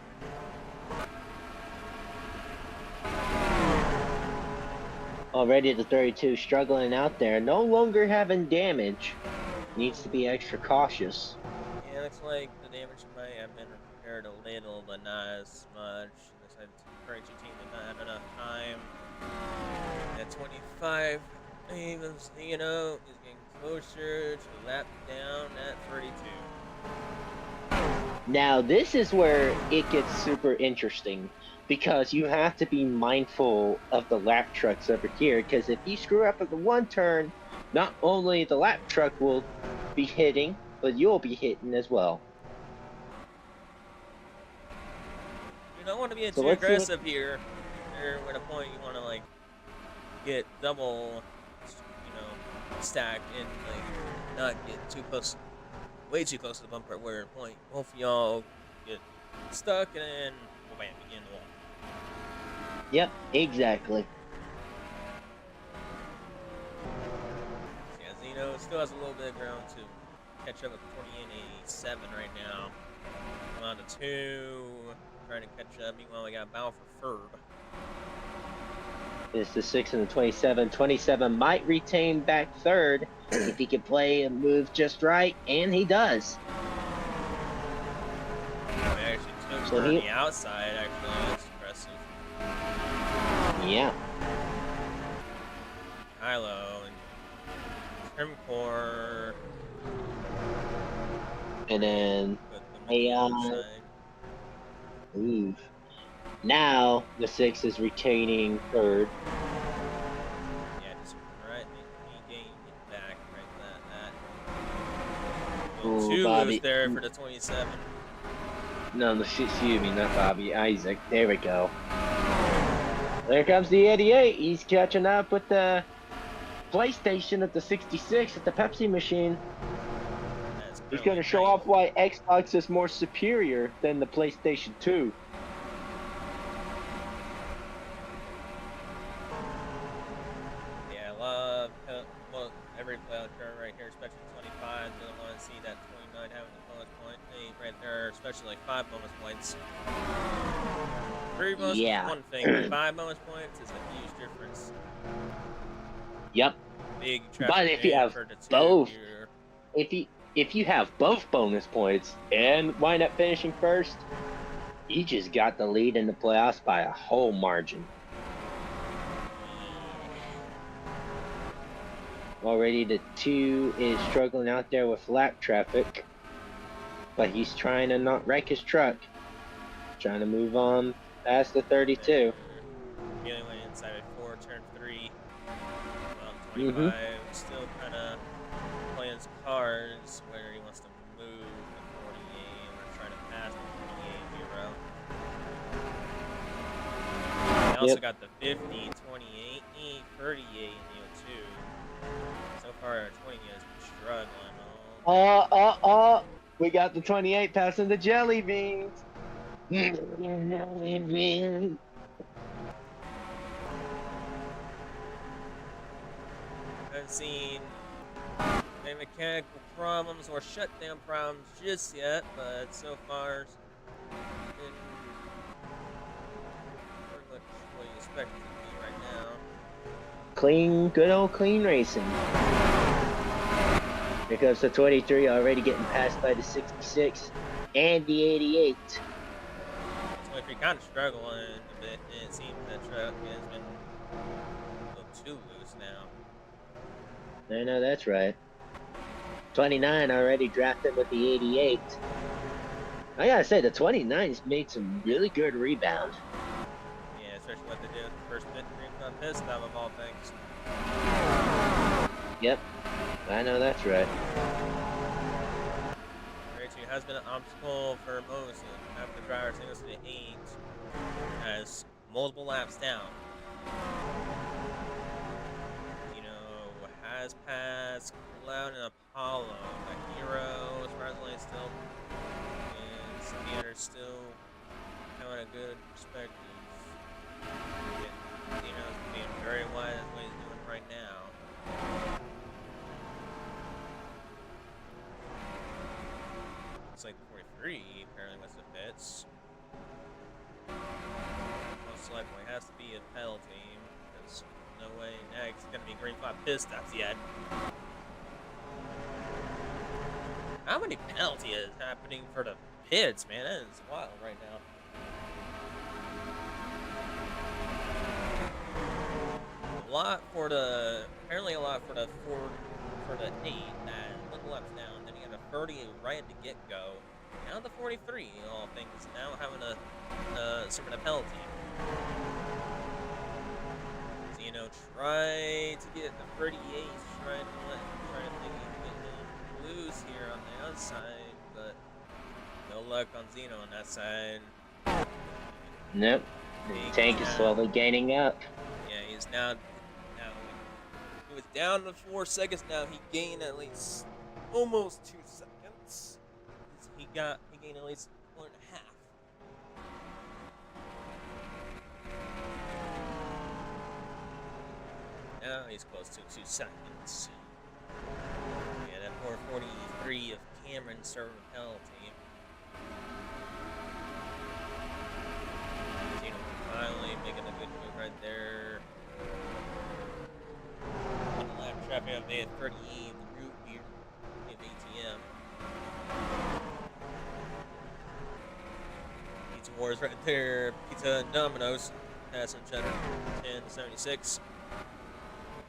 Already the 32 struggling out there, no longer having damage. Needs to be extra cautious. Yeah, looks like the damage might have been repaired a little, but not as much. Looks like the current team did not have enough time. At 25, even Xeno is getting closer to the lap down at 32. Now this is where it gets super interesting, because you have to be mindful of the lap trucks over here, because if you screw up at the one turn, not only the lap truck will be hitting, but you'll be hitting as well. You don't want to be too aggressive here. You're at a point you want to like get double, stacked and like not get too close, way too close to the bumper. Where point both of y'all get stuck and then bam, begin the wall. Yep, exactly. Yeah, Xeno still has a little bit of ground to catch up with 20 and 87 right now. Come on to 2, trying to catch up. Meanwhile, we got Bow for third. It's the 6 and the 27. 27 might retain back third if he can play and move just right, and he does. We actually took so the outside, actually. That's impressive. Yeah. Kylo and trim core. And then AI. Ooh. Now the 6 is retaining third. Yeah, just right. He gained it back right that. Ooh, 2 Bobby. was there for the 27. No, excuse me, not Bobby. Isaac. There we go. There comes the 88. He's catching up with the PlayStation at the 66 at the Pepsi machine. He's going to show off why Xbox is more superior than the PlayStation 2. Yeah, I love every playoff turn right here, especially 25. Don't want to see that 29 having the lowest point. They especially like 5 bonus points. 3 bonus Yeah. is one thing, but 5 bonus points is a huge difference. Yep. Big But traffic if you jam have for the two both, here. if you have both bonus points and wind up finishing first, you just got the lead in the playoffs by a whole margin. Already the 2 is struggling out there with lap traffic, but he's trying to not wreck his truck. Trying to move on past the 32. Feeling way inside at 4, turn 3. Well, 25. Still kind of playing his cards where he wants to move the 48 or try to pass the 48 Euro. They also got the 50, 28, 38 in the 02. So far, 20 has been struggling. We got the 28 passing the jelly beans. Haven't seen any mechanical problems or shutdown problems just yet, but so far it's been pretty much what you expect it to be right now. Clean, good old clean racing. Here comes the 23 already getting passed by the 66 and the 88. 23 kind of struggling a bit, and it seems that truck has been a little too loose now. I know that's right. 29 already drafted with the 88. I gotta say, the 29's made some really good rebound. Yeah, especially what they did with the first green flag pit stop of all things. Yep, I know that's right. 32 has been an obstacle for most after the driver singles to the 8 has multiple laps down. Has passed Cloud and Apollo. That Hero surprisingly still, and some of the others still having a good perspective. Being very wise as what he's doing right now. Looks like the 43 apparently was the pits. Most likely has to be a penalty. No way next gonna be green flag pit stops yet. How many penalties is happening for the pits, man? That is wild right now. Apparently a lot for the 8 and little laps down. Then you got a 30 right at the get go. Now the 43, all things now having a sort of a penalty. Try to get the 38, try to think he can get loose here on the outside, but no luck on Xeno on that side. Nope. The tank is slowly gaining up. Yeah, he's now he was down to 4 seconds. Now he gained at least almost 2 seconds. He gained at least 1.5. Now he's close to 2 seconds. Yeah, that 443 of Cameron serving a penalty. Gino finally making a good move right there. On the lap traffic of the 38, the root here of ATM. Pizza Wars right there. Pizza and Domino's passing Cheddar 10-76.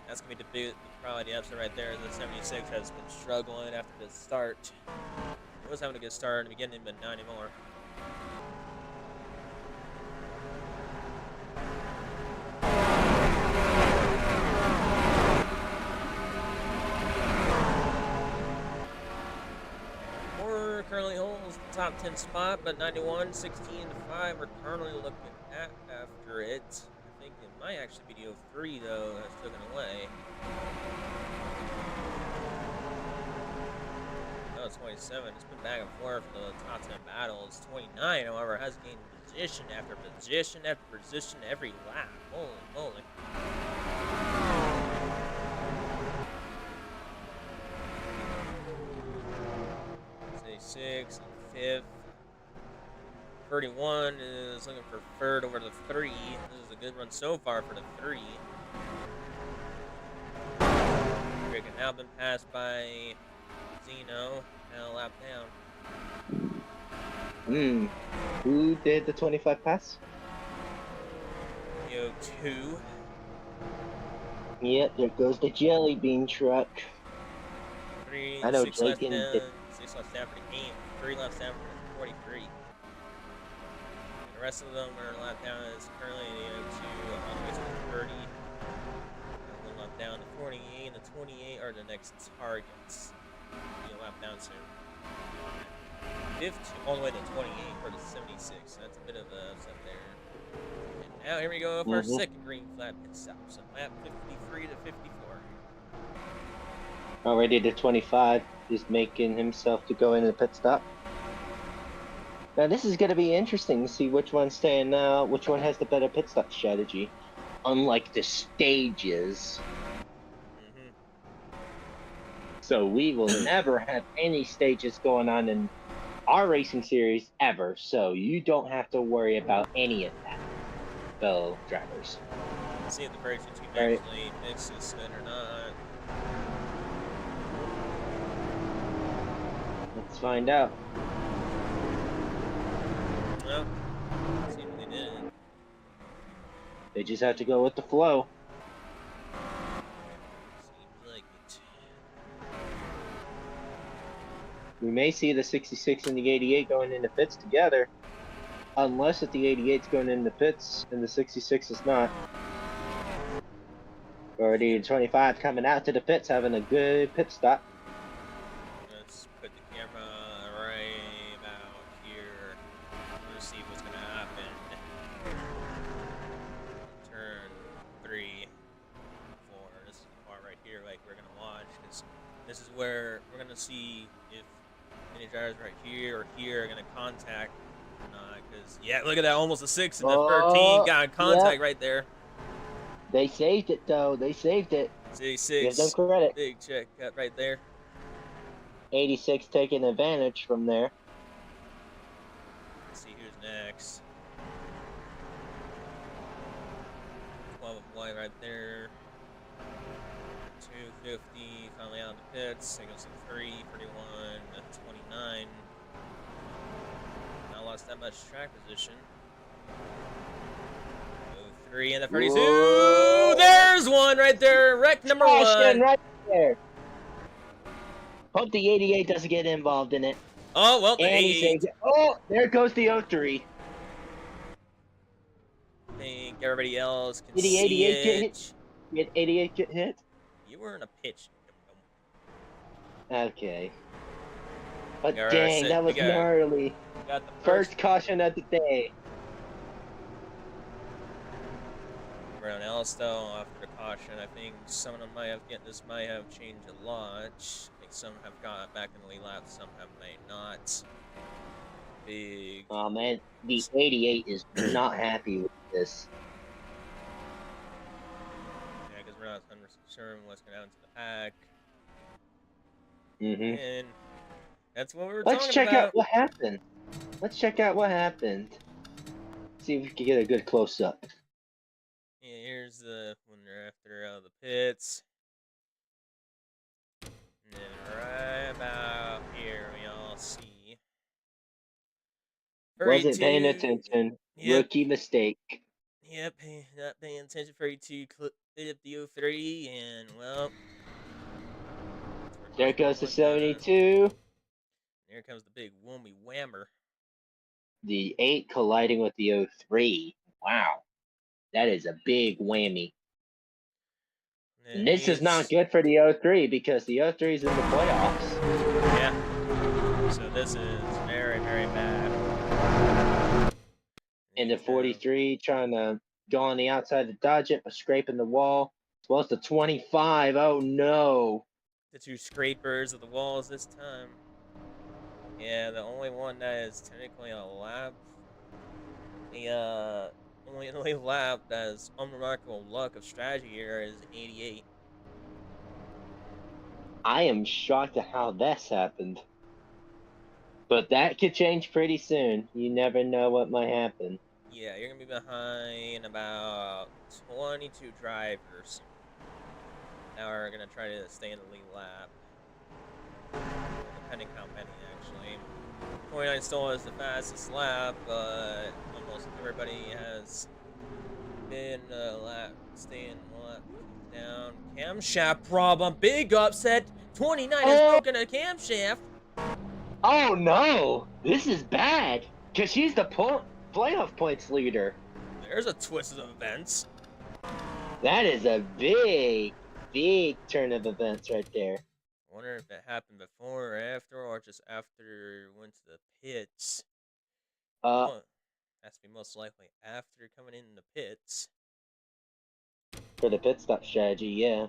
That's going to be probably the upset right there. The 76 has been struggling after the start. It was having a good start in the beginning, but not anymore. Moore currently holds the top 10 spot, but 91, 16-5 are currently looking at after it. I think it might actually be the 03 though that's taken away. No, 27. It's been back and forth for the top 10 battles. 29, however, has gained position after position after position every lap. Holy moly. 6 and 5th. 31 is looking for third over the 3. This is a good run so far for the 3. Rick has now been passed by Xeno. Now a lap down. Who did the 25 pass? Yo, 2. Yep, there goes the jelly bean truck. 3, I know 6 laps Draken down. did. 6 laps down for the game. 3 laps down for the 43. And the rest of them are lap down is currently the 2 all the way to the 30. And 1 lap down. The 48 and the 28 are the next targets. Be a lap down soon. 50 all the way to 28 for the 76. So that's a bit of a upset there. And now here we go for our second green flag pit stop. So lap 53 to 54. Already the 25 is making himself to go in the pit stop. Now this is going to be interesting to see which one's staying out, which one has the better pit stop strategy. Unlike the stages. So we will never have any stages going on in our racing series ever. So you don't have to worry about any of that, fellow drivers. Let's see if the racing team actually mixes this or not. Let's find out. Well, seems they didn't. They just have to go with the flow. Seems like it. We may see the 66 and the 88 going into pits together. Unless if the 88's going into pits and the 66 is not. Already 25 coming out to the pits having a good pit stop. Let's put the camera right about here. Let's see what's going to happen. Turn 3, 4. This is the part right here like we're going to watch. Because this is where we're going to see if any drivers right here or here are going to contact. Because, yeah, look at that. Almost a 6 and a 13. Got contact right there. They saved it, though. They saved it. 86. Give them credit. Big check cut right there. 86 taking advantage from there. Let's see who's next. 12 of white right there. 250. Finally out of the pits. They go to 3, 31, 29. Not lost that much track position. 3 and the 32. Whoa. There's one right there. Wreck number 1. Right there. Hope the 88 doesn't get involved in it. Oh, well, the 88. Oh, there goes the 03. I think everybody else can Did the see 88 it. get hit? Did 88 get hit? You were in a pitch. Okay. But dang, that was gnarly. Got the first caution of the day. Everyone else, though, after the caution, I think some of them might have changed a lot. I think some have got back in the lead lap, some have may not. Big. Oh man, the 88 is not happy with this. Yeah, because we're not 100% sure what's going to happen to the pack. And that's what we were talking about. Let's check out what happened. Let's check out what happened. See if we can get a good close-up. Yeah, here's the when they're after out of the pits. And then right about here, we all see. Wasn't paying attention. Yep. Rookie mistake. Yep, not paying attention. 32 hit up the 03, and well. There goes the 72. Here comes the big whammy whammer. The 8 colliding with the 03. Wow. That is a big whammy. And this is not good for the 03 because the 03 is in the playoffs. Yeah. So this is very, very bad. And the 43 trying to go on the outside to dodge it, but scraping the wall. As well as the 25. Oh no. The 2 scrapers of the walls this time. Yeah, the only one that is technically a lap. The only lap that is unremarkable luck of strategy here is 88. I am shocked at how this happened. But that could change pretty soon. You never know what might happen. Yeah, you're gonna be behind about 22 drivers. Now we're gonna try to stay in the lead lap. Depending how many, actually. 29 still has the fastest lap, but almost everybody has been staying lap down. Camshaft problem, big upset. 29 has broken a camshaft. Oh no! This is bad! Because she's the playoff points leader. There's a twist of events. That is a big, big turn of events right there. I wonder if it happened before or after, or just after went to the pits. Has to be most likely after coming in the pits. For the pit stop strategy, yeah.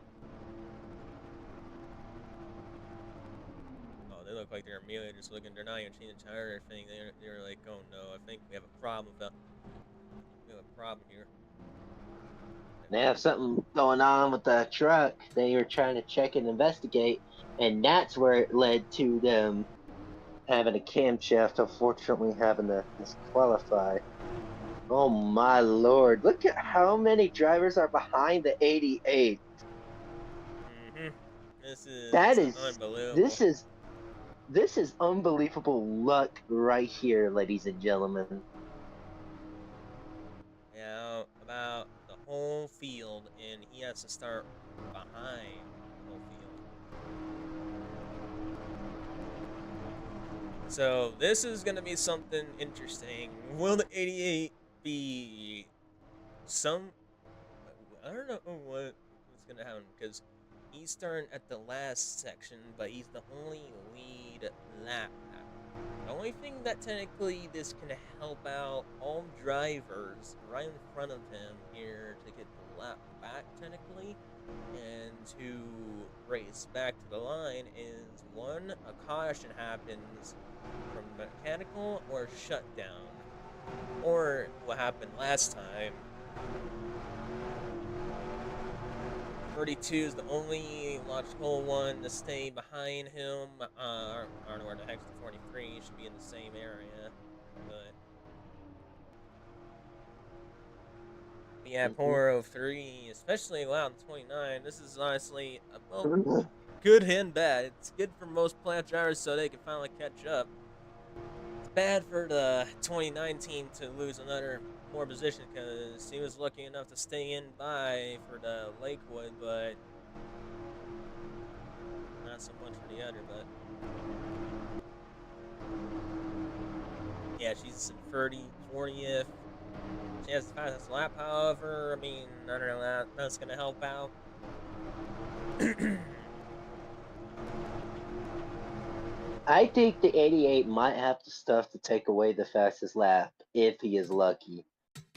Oh, they look like they're immediately just looking. They're not even changing the tire or anything. They're like, oh no, I think we have a problem. We have a problem here. They have something going on with the truck. They were trying to check and investigate, and that's where it led to them having a camshaft, unfortunately having to disqualify. Oh my lord, look at how many drivers are behind the 88. This is unbelievable. This is unbelievable luck right here, ladies and gentlemen. Yeah, about the whole field, and he has to start behind the whole field. So this is going to be something interesting. Will the 88 be I don't know what's going to happen, because he's starting at the last section, but he's the only lead lap. The only thing that technically this can help out all drivers right in front of him here to get the lap back technically and to race back to the line is one, a caution happens from mechanical or shutdown, or what happened last time. 32 is the only logical one to stay behind him. I don't know where the heck's the 43. Should be in the same area. But yeah, 403, especially allowed 29. This is honestly good and bad. It's good for most plant drivers so they can finally catch up. It's bad for the 29 team to lose another more position because he was lucky enough to stay in by for the Lakewood, but not so much for the other. But yeah, she's in 40th. She has the fastest lap, however. I mean, I don't know, that's gonna help out. I think the 88 might have the stuff to take away the fastest lap if he is lucky.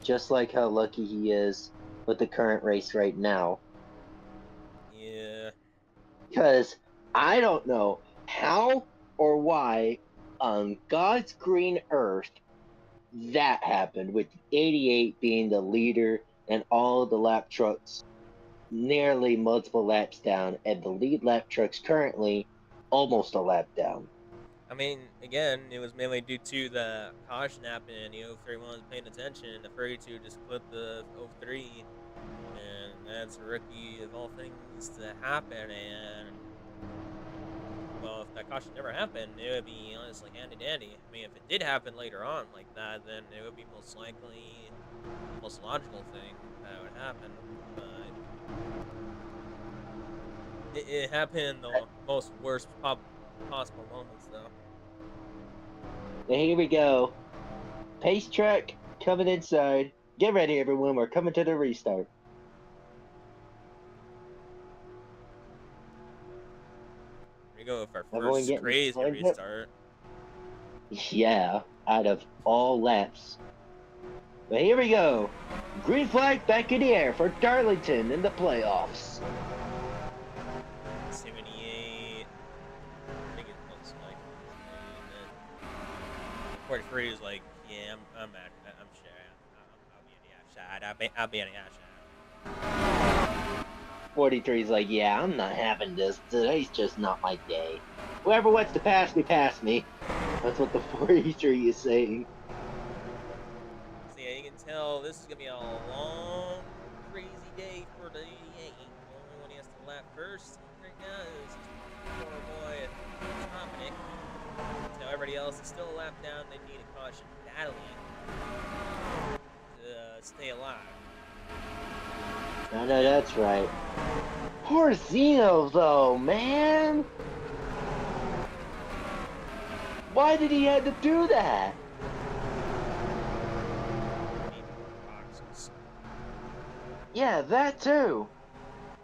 Just like how lucky he is with the current race right now. Yeah. Because I don't know how or why on God's green earth that happened, with 88 being the leader and all of the lap trucks nearly multiple laps down, and the lead lap trucks currently almost a lap down. I mean, again, it was mainly due to the caution happening. The 03 wasn't paying attention. The 32 just put the 03, and that's a rookie of all things to happen. And well, if that caution never happened, it would be honestly handy dandy. I mean, if it did happen later on like that, then it would be most likely the most logical thing that would happen. But it happened in the most worst possible moments, though. And here we go. Pace truck coming inside. Get ready, everyone. We're coming to the restart. Here we go with our first crazy restart. Yeah, out of all laps. But here we go. Green flag back in the air for Darlington in the playoffs. 78. I think it looks like. 43 is like, yeah, I'm mad. I'm sure. I'll be on the outside. I'll be on the outside. 43 is like, yeah, I'm not having this. Today's just not my day. Whoever wants to pass me, pass me. That's what the 43 is saying. So yeah, you can tell this is gonna be a long, crazy day for the 88. The only one he has to lap first right now is poor boy Dominic. So everybody else is still a lap down. They need a caution battling to stay alive. I know that's right. Poor Xeno, though, man. Why did he have to do that? Need more boxes. Yeah, that too.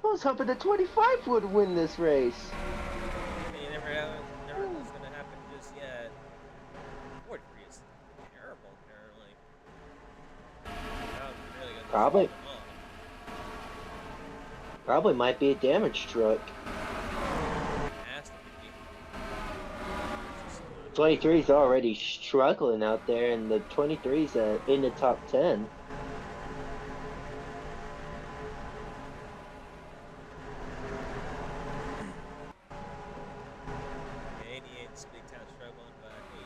I was hoping the 25 would win this race. You never know what's gonna happen just yet. 43 is terrible, apparently. Really gonna Probably. slow them up. Probably might be a damage truck. Has to be. 23's already struggling out there, and the 23's in the top 10. 88's big time struggling, but hey,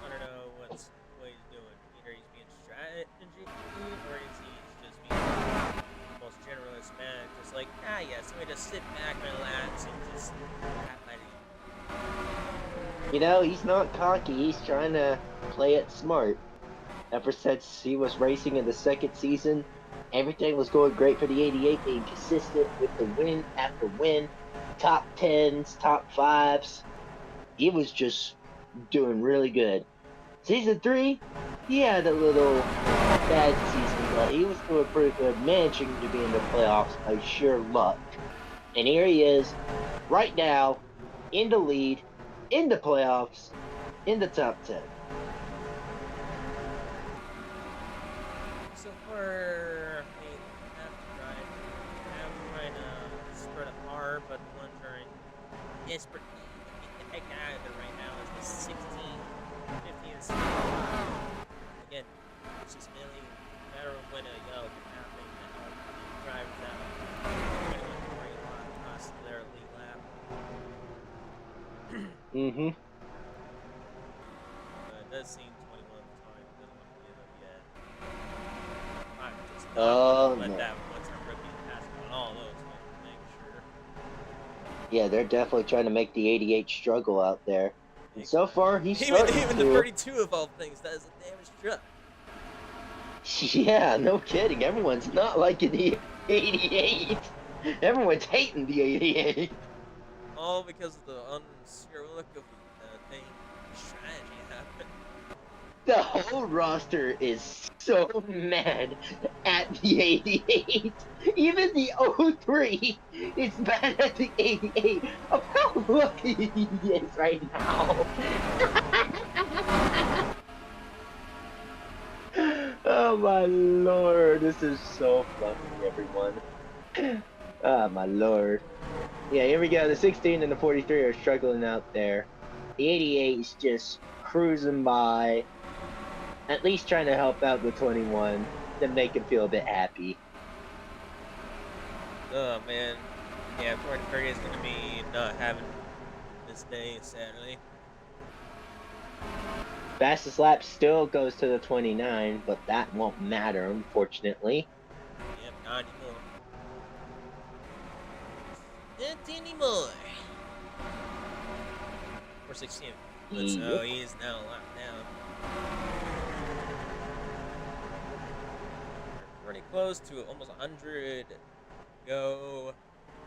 I don't know what he's doing. Either he's being strategy or he's just being the most generalist man. Just like, yes, let me just sit back, relax, and just have my You know, he's not cocky. He's trying to play it smart. Ever since he was racing in the second season, everything was going great for the 88, being consistent with the win after win, top 10s, top 5s. He was just doing really good. Season 3, he had a little bad season, but he was doing pretty good, managing to be in the playoffs by sheer luck. And here he is, right now, in the lead, in the playoffs, in the top 10. So far, they have trying to spread apart, but the ones are in desperate need to get the heck out of there right now is the 16, 15, and 16. Again, it's just really a matter of when a yellow can happen and help the drivers out. 21 great lot cost their lead lap. Mm-hmm. But it does seem 21 time doesn't want to give up yet. I'm just not Oh, let no. that one-time rookie pass on all those, make sure. Yeah, they're definitely trying to make the 88 struggle out there. And so far, he's starting Even to. the 32 of all things, that is a damaged truck. Yeah, no kidding. Everyone's not liking the 88. Everyone's hating the 88. All because of the unsure look of the thing strategy happened. The whole roster is so mad at the 88. Even the 03 is mad at the 88 of how lucky he is right now. Oh my lord, this is so funny, everyone. Oh my lord. Yeah, here we go. The 16 and the 43 are struggling out there. The 88 is just cruising by, at least trying to help out the 21 to make him feel a bit happy. Oh man, yeah, 43 is gonna be not having this day sadly. Fastest lap still goes to the 29, but that won't matter, unfortunately. Yep, not anymore. Not anymore. Or 16. But so Yep. he is now locked down. We're pretty close to almost 100 go.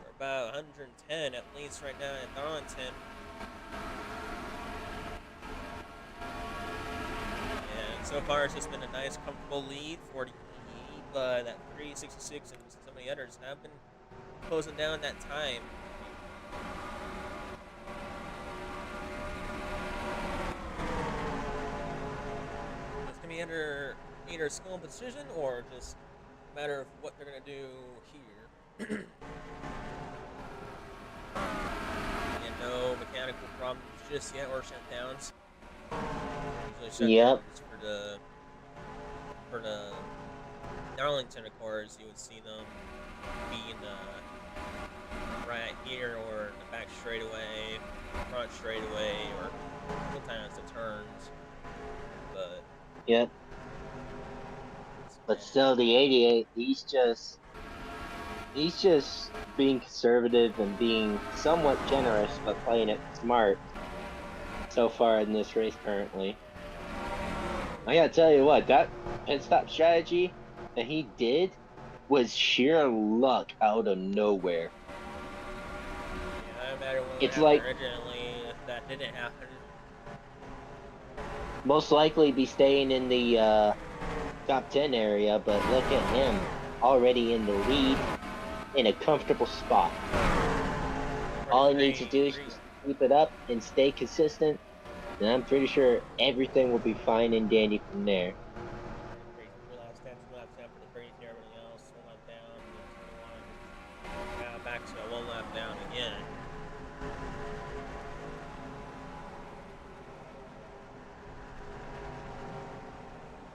We're about 110 at least right now at Darlington. And so far it's just been a nice, comfortable lead for the E, but that 366 and so many others have been closing down that time. It's gonna be under either skill and precision or just a matter of what they're gonna do here. And no mechanical problems just yet or shutdowns. Usually Yep. shutdowns for the Darlington, of course, you would see them be in the right here or the back straightaway, front straightaway, or sometimes the turns. But Yep. But still, the 88, he's just being conservative and being somewhat generous, but playing it smart so far in this race currently. I gotta tell you what, that pit stop strategy that he did was sheer luck out of nowhere. Yeah, no matter what would It's happen like originally, if that didn't happen. most likely be staying in the top 10 area, but look at him already in the lead in a comfortable spot. All he needs to do is just keep it up and stay consistent, and I'm pretty sure everything will be fine and dandy from there. 4 laps down, 2 laps down for the crazy, everything else. 1 lap down, 21. Now back to a 1 lap down again.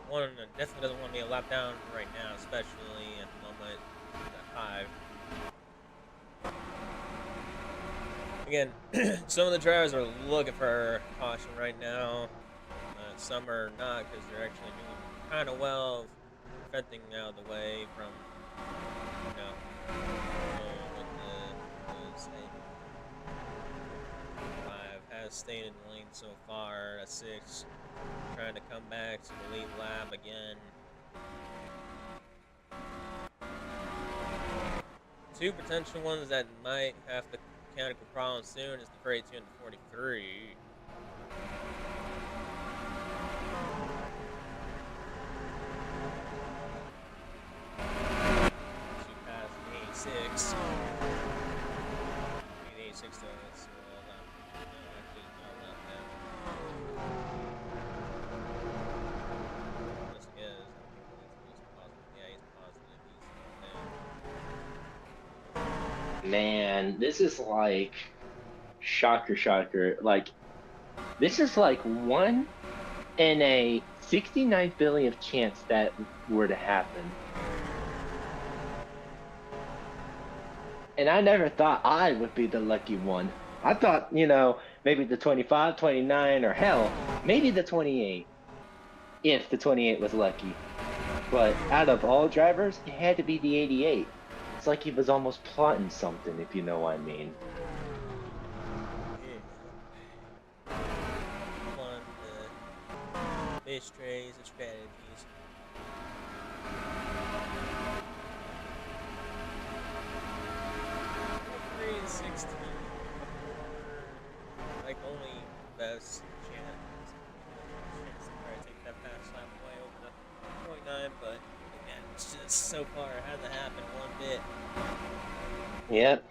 One definitely doesn't want to be a lap down right now, especially at the moment at 5. Again, some of the drivers are looking for caution right now. Some are not because they're actually doing kind of well, preventing out of the way from, you know, what the say. 5 has stayed in the lane so far. At 6, trying to come back to the lead lap again. 2 potential ones that might have the mechanical problem soon is the 42 and the 43. She passed the 86. The 86 though, it's well lap. No, actually, it's not lap down. Unless he is, I think he's positive. Yeah, he's positive. He's down. Man, this is like shocker. Like, this is like 1 in a 69 billionth chance that were to happen. And I never thought I would be the lucky one. I thought, you know, maybe the 25, 29, or hell, maybe the 28. If the 28 was lucky. But out of all drivers, it had to be the 88. It's like he was almost plotting something, if you know what I mean. Yeah. Fun fish trays and strategies. Three and 16. Like only best chance. Chance to try to take that fast lap away over the 0.9, but again, it's just so far it hasn't happened one bit. Yep.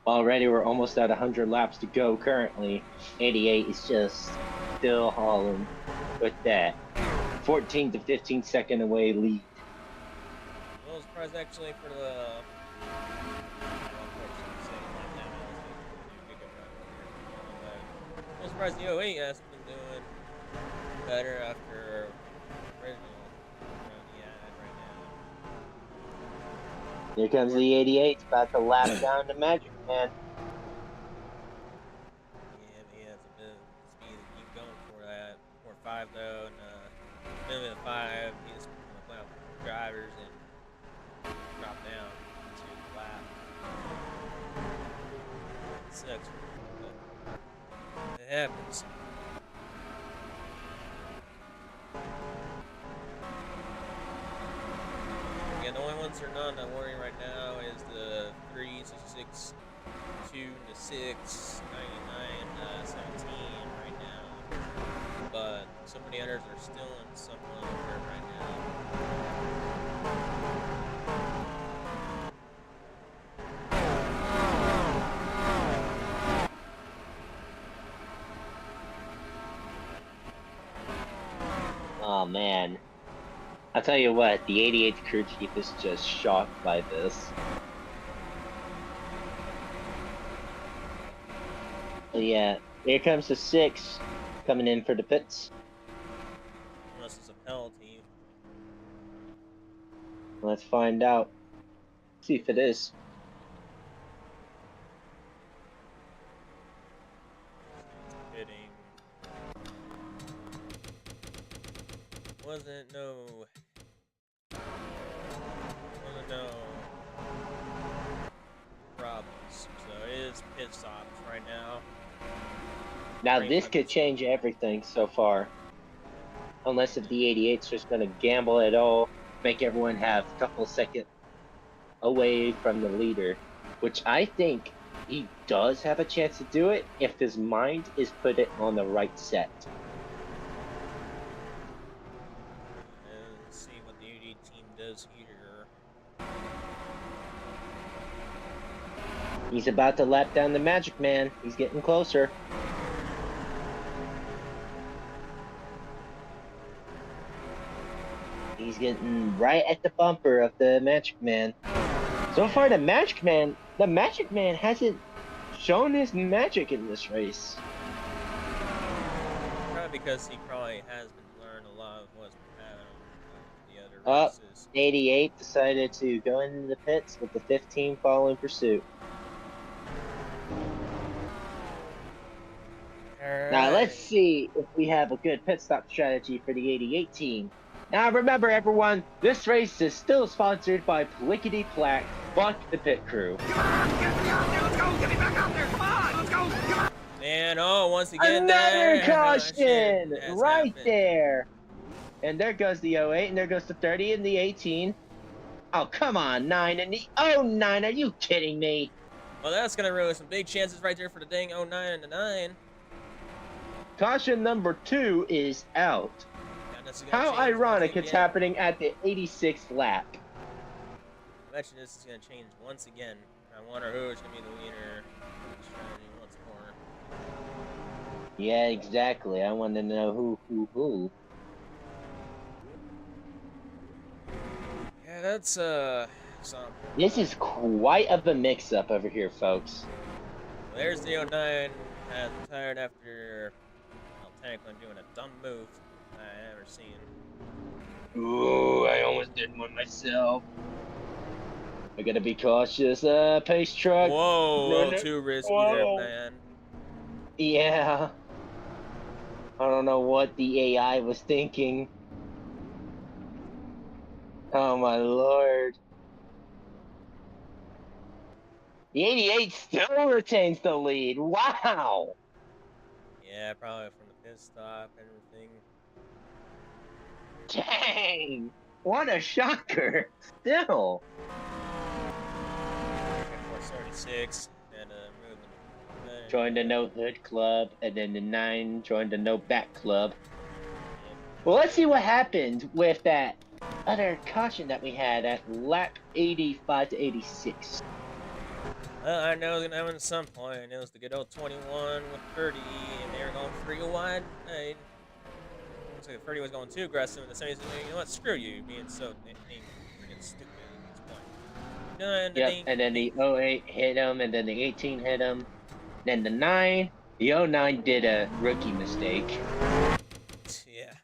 Already we're almost at 100 laps to go currently. 88 is just still hauling with that 14 to 15 second away lead. A little surprised actually for the. I'm surprised the 08 has been doing better after original run he had right now. Here comes the 88, about to lap down the Magic Man. Yeah, but he has a bit of speed to keep going for that. 4.5 though, and maybe the 5, he's playing out drivers and drop down to the lap. 6. It happens. Yeah, the only ones that are not that worrying right now is the 3, 66, 2, and the 6, 99, 17 right now. But so many others are still in some level of hurt right now. Oh man. I'll tell you what, the 88th crew chief is just shocked by this. So yeah, here comes the 6 coming in for the pits. Unless it's a penalty. Let's find out. See if it is. wasn't no problems. So it is pit stops right now. Now Green this flag could is- change everything so far. Unless if the 88's just going to gamble at all, make everyone have a couple seconds away from the leader, which I think he does have a chance to do it if his mind is put it on the right set. Let's see what the 88 team does here. He's about to lap down the Magic Man. He's getting closer. He's getting right at the bumper of the Magic Man. So far, the Magic Man hasn't shown his magic in this race. Probably because he probably has been learning a lot of what's been happening in the other Up, races. 88 decided to go into the pits with the 15 following pursuit. Now let's see if we have a good pit stop strategy for the 88 team. Now remember everyone, this race is still sponsored by Plickety Plack, Buck the Pit Crew. Come on, get me out there. Let's go. Get me back out there. Come on, let's go. Come on. And once again, Another there, caution shit has right happened. there. And there goes the 08, and there goes the 30 and the 18. Oh, come on, 9 and the 09. Are you kidding me? Well, that's gonna ruin some big chances right there for the dang 09 and the 9. Caution number 2 is out. Yeah, this is gonna How change ironic once it's again. happening at the 86th lap. I bet you this is gonna change once again. I wonder who is gonna be the leader. Strategy once more. Yeah, exactly. I want to know who. Yeah, that's some. This is quite of a mix-up over here, folks. There's the 09 retired after technically doing a dumb move I ever seen. Ooh, I almost did one myself. I gotta be cautious. Pace truck. Whoa, a No, little no. too risky there, Whoa. man. Yeah. I don't know what the AI was thinking. Oh my lord. The 88 still retains the lead. Wow. Yeah, probably from the pit stop and everything. Dang. What a shocker. Still. 476 and moving. Joined the No Hood Club, and then the 9 joined the No Back Club. Well, let's see what happened with that other caution that we had at lap 85 to 86. Well, I know it was gonna happen at some point. It was the good old 21 with 30, and they were going 3 wide. Looks like the 30 was going too aggressive, and the 70 said, you know what, screw you, being so freaking stupid at this point. Done the Yep, ding, and then the 08 hit him, and then the 18 hit him. Then the 9, the 09 did a rookie mistake. Yeah.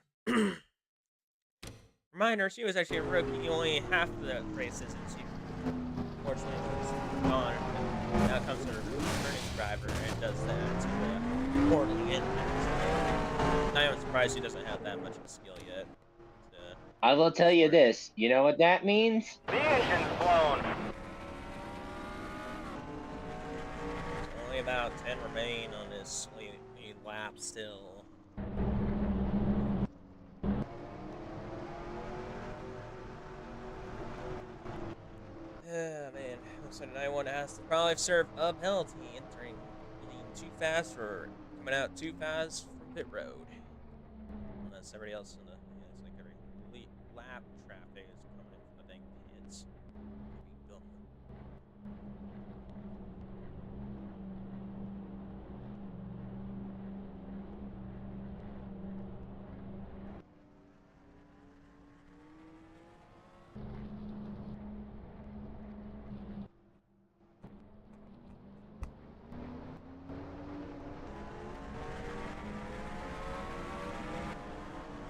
Reminder, she was actually a rookie. Only half of the race isn't she? Unfortunately, was gone. Now comes her returning driver and does that to poorly in. I am surprised she doesn't have that much of a skill yet. I will tell you this. You know what that means? The engine's blown. Only about 10 remain on this lap still. Man, looks like the 91 has to probably serve a penalty entering getting too fast or coming out too fast from pit road. Unless everybody else in the it's like every lap traffic is coming in from the dang pits. Maybe dumb.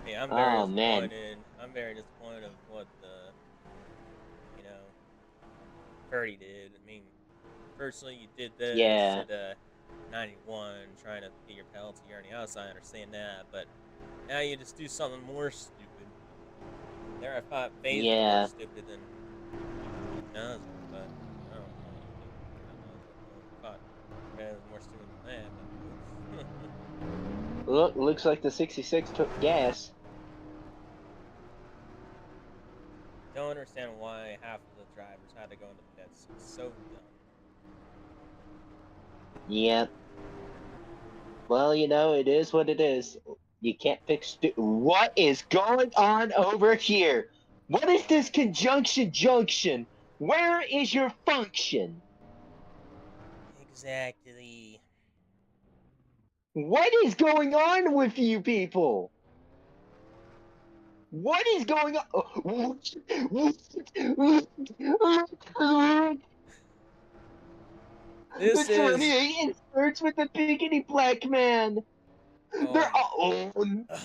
Yeah, I'm very disappointed. Man. I'm very disappointed of what the, 30 did. I mean, personally, you did this Yeah. at 91, trying to get your penalty here on the outside. I understand that, but now you just do something more stupid. I thought Phaser Yeah. was stupider than Nazem, but I don't know. I thought Red was more stupid than that, but Looks like the 66 took gas. don't understand why half of the drivers had to go into pits. It's so dumb. Yep. Well, you know, it is what it is. You can't fix what is going on over here? What is this conjunction junction? Where is your function? Exactly. What is going on with you people? What is going on? This The is 28 inserts with the bikini black man. They're oh oh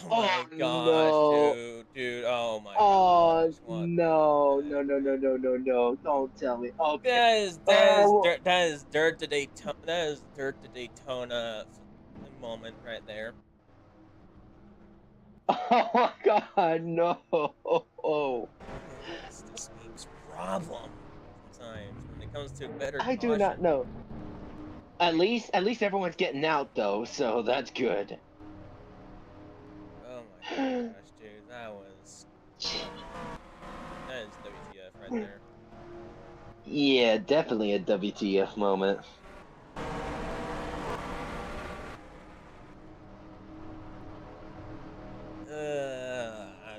my gosh, no. dude. Oh my Oh gosh, what no, the no, heck, no, no, man? no, no, no! Don't tell me. Okay. That Oh, is dirt to Daytona. That is dirt to Daytona moment right there. oh my God, no! It's this game's problem sometimes when it comes to better I do caution. not know. At least everyone's getting out though, so that's good. Oh my gosh, dude, that is WTF right there. Yeah, definitely a WTF moment.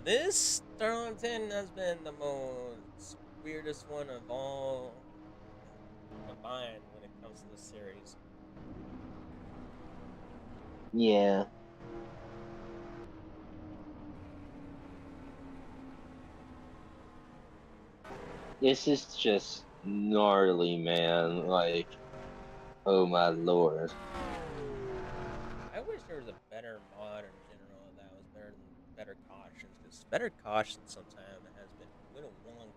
This Darlington has been the most weirdest one of all combined when it comes to this series. Yeah. This is just gnarly, man. Like, oh my lord. I wish there was a better mod in general that was better cautions, because better caution sometimes has been a little wonky.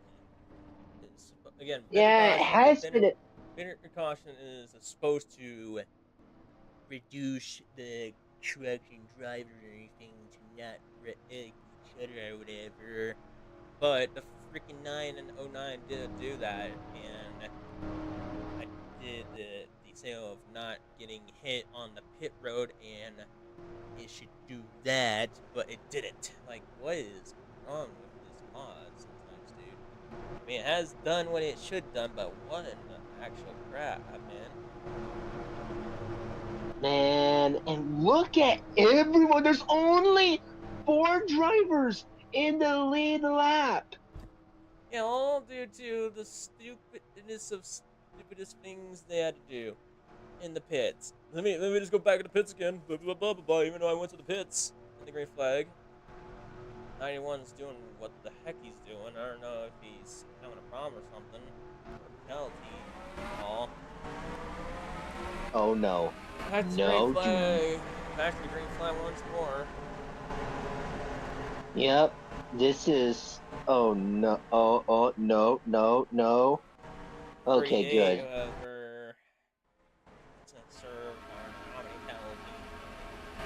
Again, Yeah, it has been. better caution is supposed to reduce the truck and driver or anything to not wreck each other or whatever. But the freaking 9 and 09 didn't do that, and I did the detail of not getting hit on the pit road, and it should do that, but it didn't. Like, what is wrong with this mod sometimes, dude? I mean, it has done what it should done, but what in the actual crap, man? Man, and look at everyone. There's only 4 drivers in the lead lap. Yeah, all due to the stupidness of stupidest things they had to do in the pits. Let me just go back to the pits again. Blah blah blah blah blah. Even though I went to the pits in the green flag, 91's doing what the heck he's doing. I don't know if he's having a problem or something. Or a penalty call. Oh no. Back to the green flag. Back to the green flag once more. Yep. This is. Oh no. Oh no, no, no. Okay, good. Over to serve how many penalty?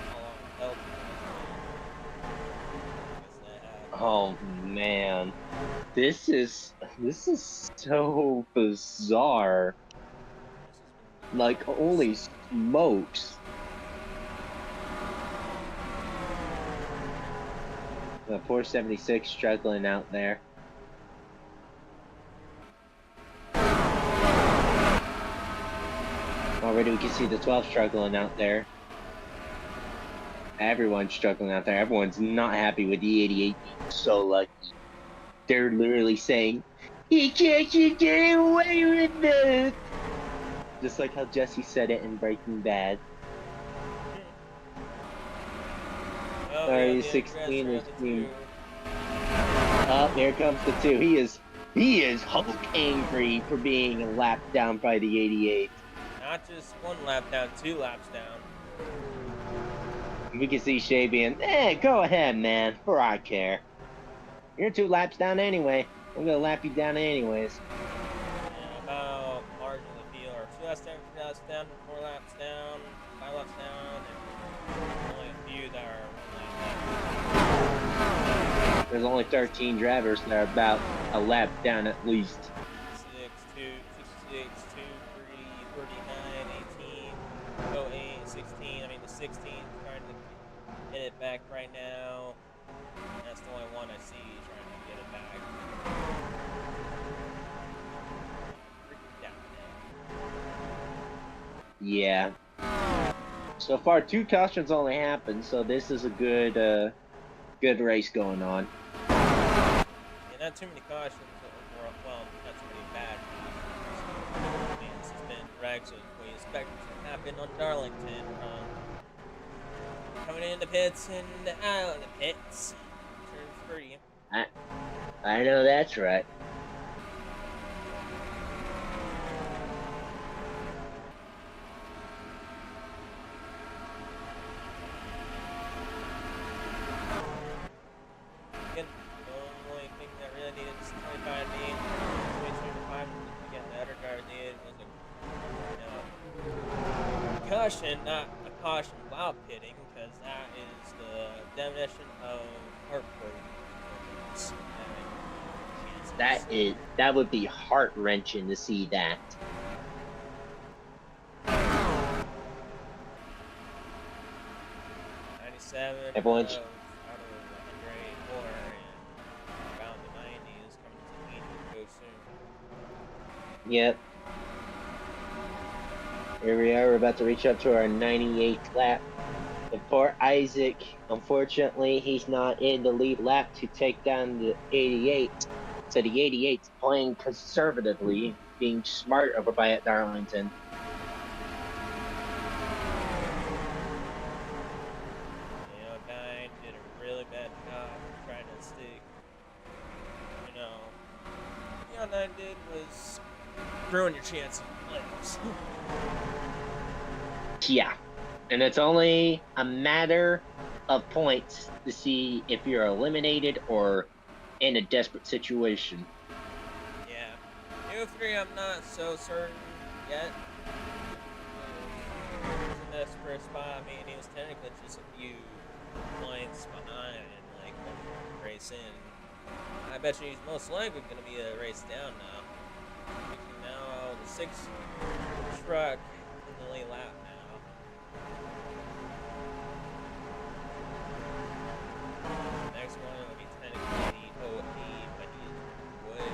How long penalty? Oh man. This is so bizarre. Like, holy smokes. The 476 struggling out there. Already we can see the 12 struggling out there. Everyone's struggling out there. Everyone's not happy with the 88 being so lucky. They're literally saying, "He can't get away with this!" Just like how Jesse said it in Breaking Bad. Oh, 16 is team. Oh, here comes the 2. He is Hulk angry for being lapped down by the 88. Not just 1 lap down, 2 laps down. We can see Shay being, go ahead, man, for I care. You're 2 laps down anyway. I'm gonna lap you down anyways. And about margin of the field, or 2 laps down, 3 laps down, 4 laps down, 5 laps down, and only a few that are 1 lap down. There's only 13 drivers that are about a lap down at least. 6, 2, 66, 2, 3, 39, 18, 08, 16. I mean, the 16 trying to get it back right now. That's the only one I see trying to get it back. Freaking down there. Yeah. So far, 2 cautions only happened, so this is a good race going on. Yeah, not too many cautions overall. Well, not too many bad cautions. I mean, this has been dragged, so we expect it to happen on Darlington. Coming into the pits and out of the pits. Turn 3. I know that's right. Again, the only thing that really needed was 25 needed. 25. Again, the other guard needed was a caution, not a caution while pitting, because that is the definition of heartbreak. That would be heart wrenching to see that. 97 Everyone's out of 184 and around the 90s coming to the 80 to go soon. Yep. Here we are. We're about to reach up to our 98th lap. And poor Isaac, unfortunately, he's not in the lead lap to take down the 88. So the 88's playing conservatively, being smart over by Darlington. Nine did a really bad job trying to stick. Nine did was ruin your chances of playoffs. Yeah. And it's only a matter of points to see if you're eliminated or in a desperate situation. Yeah. 3, I'm not so certain yet. He was in a desperate spot. I mean, he was technically just a few points behind and like one race in. I bet you he's most likely going to be a race down now. Now the 6th truck in the late lap now. Next one will be technically the 08, but he's way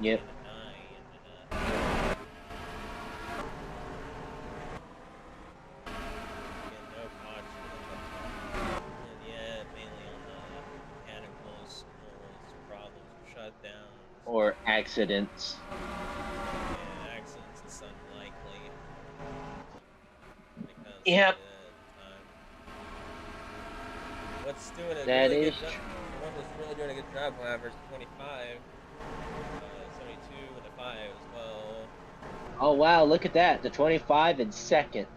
Yep. Or accidents. Yeah, accidents is unlikely. Because yep. What's doing a that really is good job? The one that's really doing a good job, however, is 25. 72 and a 5 as well. Oh wow, look at that. The 25 in second.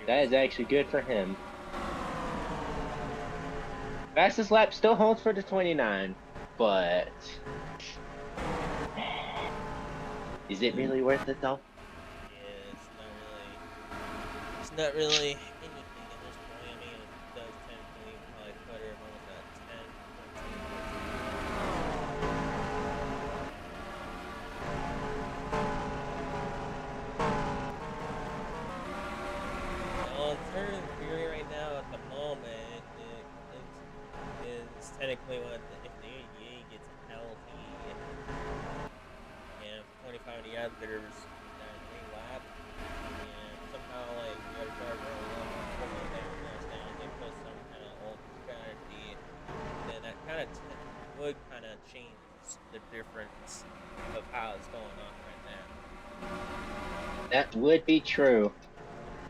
That is actually good for him. Fastest lap still holds for the 29, but is it really worth it though? Yeah, it's not really anything at this point. I mean, it does technically probably put her almost at 10. On third theory right now at the moment, is technically what if the 88 gets healthy and 25 of the others that they lap and somehow like the other driver they put some kind of old strategy, then that kind of would kind of change the difference of how it's going on right now. That would be true.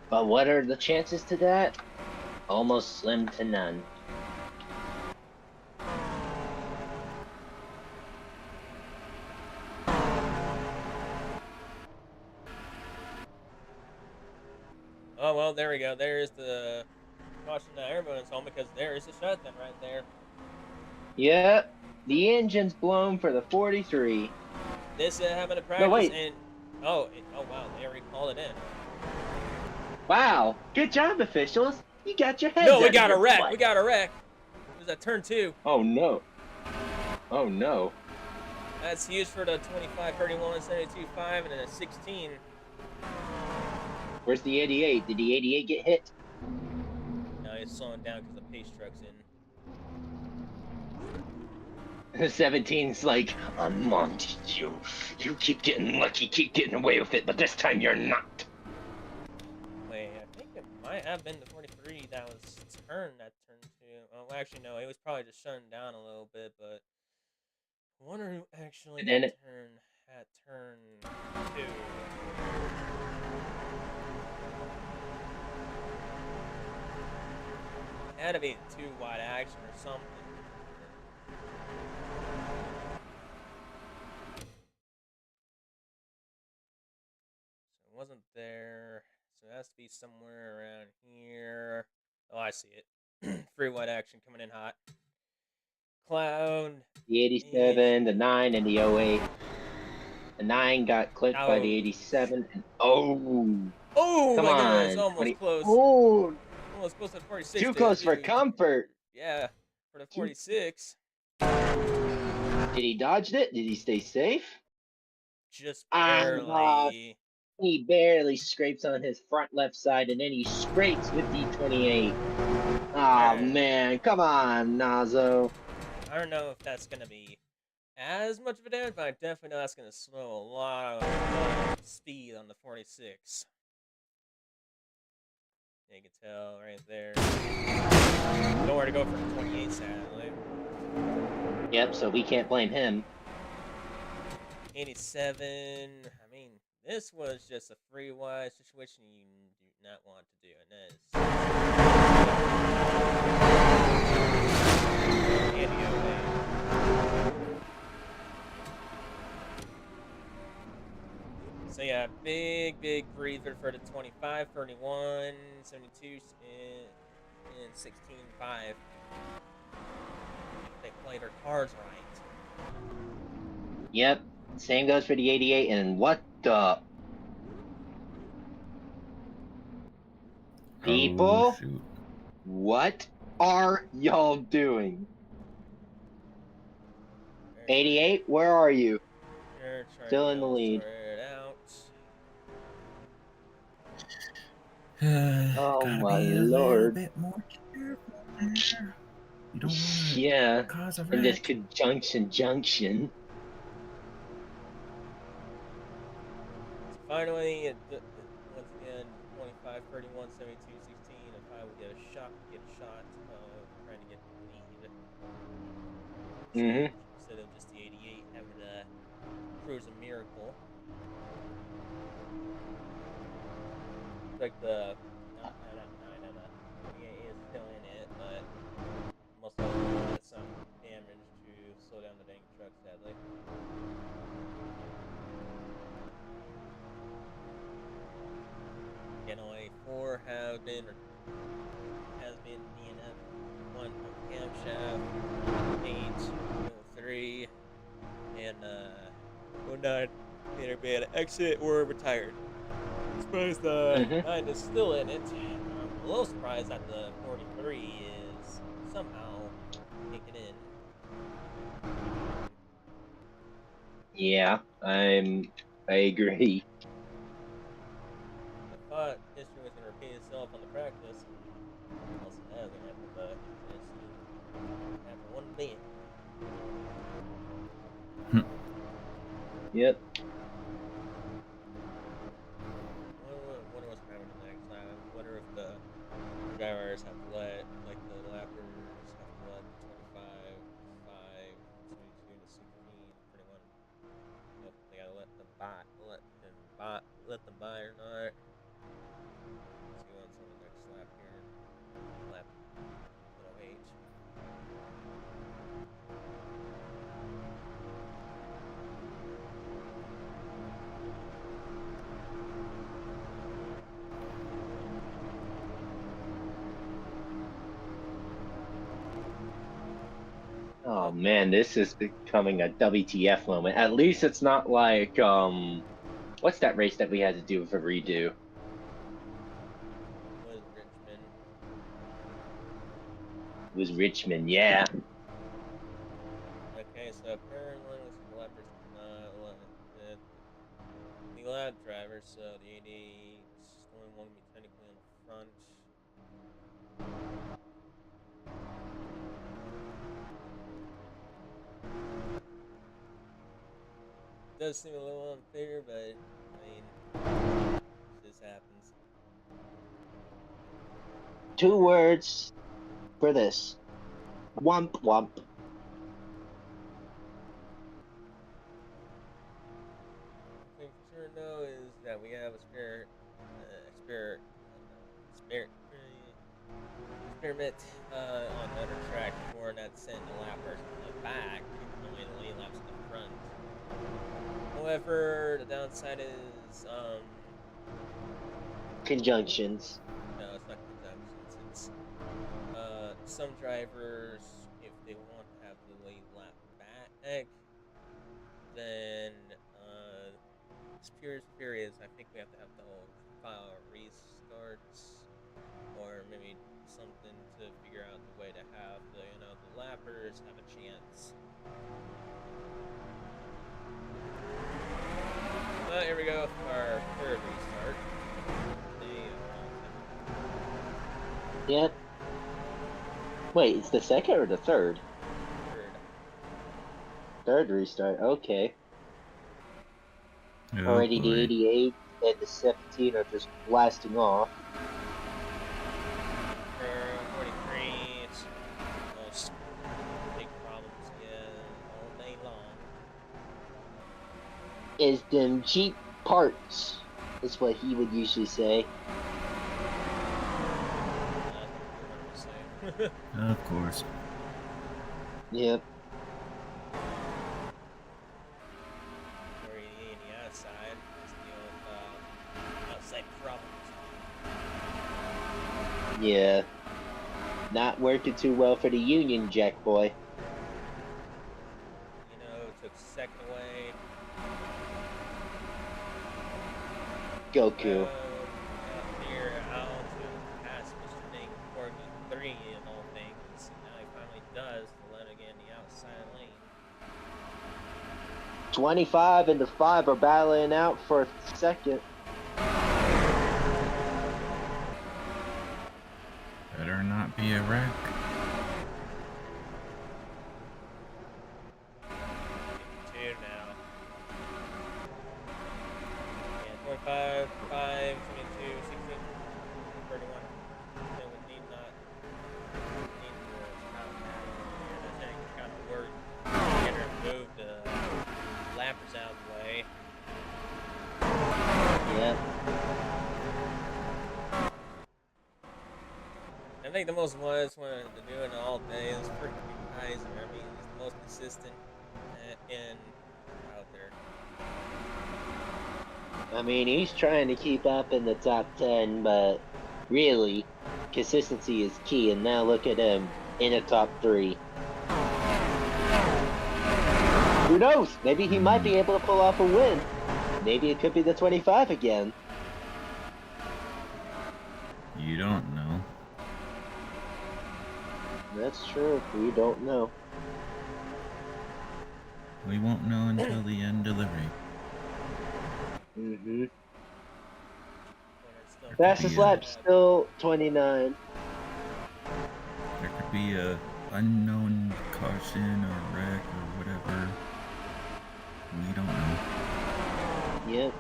But what are the chances to that? Almost slim to none. Oh, well, there we go. There's the caution that everyone's home because there is a shutdown right there. Yep. The engine's blown for the 43. This happened to practice no, wait. and... Oh, wow. They already called it in. Wow, good job, officials. You got your heads No, we out of got a your wreck. butt. We got a wreck. It was at turn 2. Oh no. Oh no. That's huge for the 25, 31, 72, 5, and then a 16. Where's the 88? Did the 88 get hit? Now he's slowing down because the pace truck's in. 17's like, I'm on to you. You keep getting lucky, keep getting away with it, but this time you're not. Wait, I think it might have been the 43 that was turned at turn 2. Oh, actually, no, it was probably just shutting down a little bit, but I wonder who actually And got then turned at turn 2. It had to be too wide action or something. So it wasn't there. So it has to be somewhere around here. Oh, I see it. Free wide action coming in hot. Cloud. the 87, the 9, and the 08. The 9 got clipped by the 87, and oh Oh come my goodness, on, almost 20. close. Oh, Almost close to the 46. too close for comfort. Yeah, for the 46. Did he dodge it? Did he stay safe? Just Ah, barely. he barely scrapes on his front left side, and then he scrapes with the 28. Oh man, come on, Nazo. I don't know if that's going to be as much of a damage, but I definitely know that's going to slow a lot of speed on the 46. You can tell right there. Nowhere to go for the 28, sadly. Yep, so we can't blame him. 87. I mean, this was just a free wide situation you do not want to do. And so yeah, big breather for the 25, 31, 72, and 16, 5. They played their cards right. Yep, same goes for the 88, and what the... People? Shoot. What are y'all doing? 88, where are you? Still in the lead. Oh my Gotta be a lord. little bit more careful there. You don't want to Yeah, cause a in this wreck. conjunction junction. Finally, once again, 25, 31, 72, 16, if I would get a shot of trying to get the lead. Instead of just the 88 having to cruise a miracle. Like the 28 is still in it, but most of them did some damage to slow down the dang truck, sadly. Again, only 4 has been DNF, 1 from camshaft, 8, 03, and 09 either be able to exit or retired. I'm surprised the 9 is still in it. I'm a little surprised that the 43 is somehow making in. Yeah, I agree. I thought history was going to repeat itself on the practice. Unless it hasn't happened, but it's happened one bit. Yep. Wonder what's going to happen next time. I wonder if the drivers have to let, like the lappers have to let 25, 5, 22 to 16, 21. If they gotta let them buy or not. Let's go on to the next lap here. Lap 108. Oh man, this is becoming a WTF moment. At least it's not like what's that race that we had to do with a redo? It was Richmond, yeah. Okay, so apparently this is the the lap driver, so the 80 is the only one to be technically on the front. It does seem a little unfair, but I mean, this happens. 2 words for this. Womp womp. One thing for sure know is that we have a experiment on another track before, not sending the lappers in the back, only the lane laps in the front. However, the downside is Conjunctions. no, it's not conjunctions. It's some drivers, if they want to have the late lap back, then periods, I think we have to have the whole file restarts, or maybe something to figure out the way to have the lappers have a chance. But here we go, our third restart. Yep. Wait, it's the second or the third? Third restart, okay. Oh, Already the boy. 88 and the 17 are just blasting off. For 43, it's most big problems again all day long. Is them cheap parts, is what he would usually say. That's what we're gonna say. Of course. Yep. Or in the outside, just deal with outside problems. Yeah. Not working too well for the Union Jack boy. Took second away. Goku. Here out to pass Mr. Ding 43 in all things. Now he finally does to let again the outside lane. 25 and the 5 are battling out for second. Better not be a wreck. 52 now. Yeah, 25, 5, 22, 16, 31. Then we need to stop that here. That's how you kind of work. Get her moved lappers out of the way. Yeah. I think the most was when they're doing it all day is freaking Kaiser. I mean, he's the most consistent in out there. I mean, he's trying to keep up in the top 10, but really, consistency is key, and now look at him in the top 3. Who knows? Maybe he might be able to pull off a win. Maybe it could be the 25 again. You don't know. That's true. We don't know. We won't know until the end of the race. Mm-hmm. Still Fastest lap still 29. There could be a unknown caution or wreck or whatever. We don't know. Yep.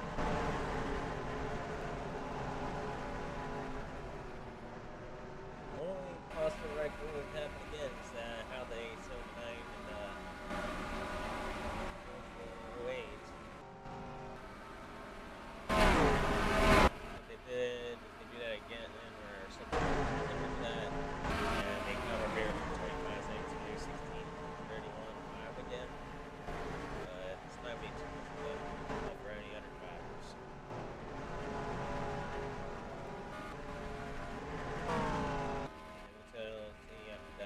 Only possible wreck that would happen again is how they so tonight and wait. If they do that again, or something similar to that, and they come over here from 25 seconds to 16, 31, 5 again. This might be too much for any other drivers. Until after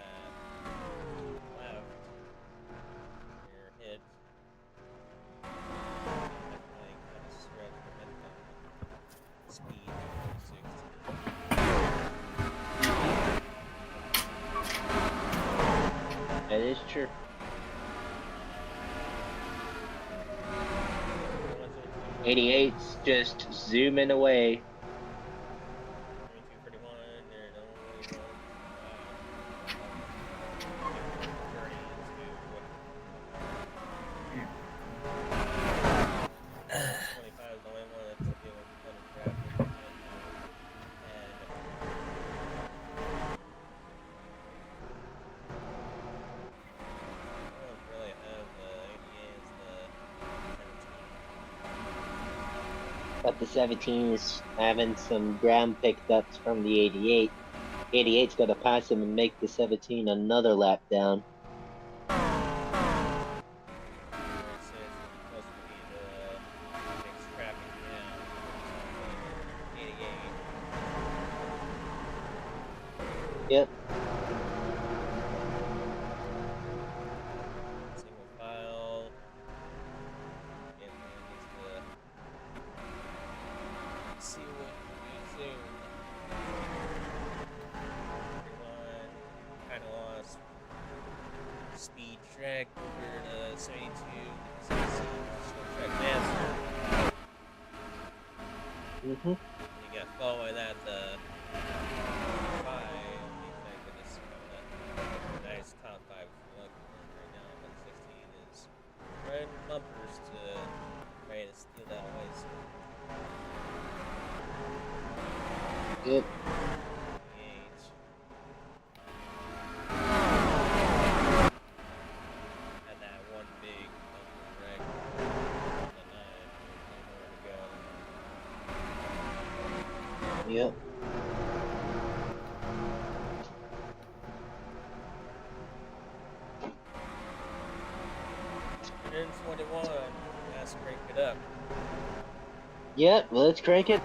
That is true. One, 88's just zooming away. 2231, and only one. Journey into 25 is the only one that's dealing with a ton of traffic. And I don't really have the ADA as the 17. But the 17 is having some ground picked ups from the 88. 88's got to pass him and make the 17 another lap down. Where it says it's supposed to be the fixed traffic down. 88. Yep. Single file. Again, man needs to see what we do soon. Everyone kind of lost speed track over to 72. Short track master. Mm-hmm. You got followed by that, the 5. Thank goodness, nice top 5 for Lakewood right now. But 16 is riding bumpers to try to steal that away soon. Yep. 28. Had that one big bumper wreck on the 9. No more to go. Yep. And then 21. Let's crank it up. Yep, let's crank it.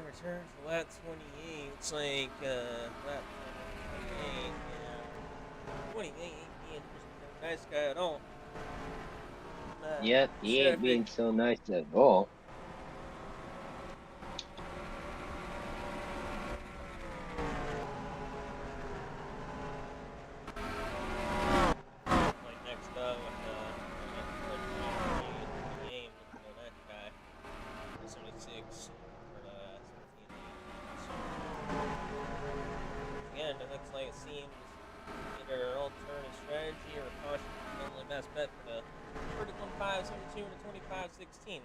return for lap 28. It's like lap 28. Yeah. 28 being just no nice guy at all. Yep, he ain't Traffic. being so nice at all. Like next up with game, looking at that guy. 76 for 17. Again, it looks like it seems either alternative strategy or caution is the only best bet for the 31.572 to 25.16.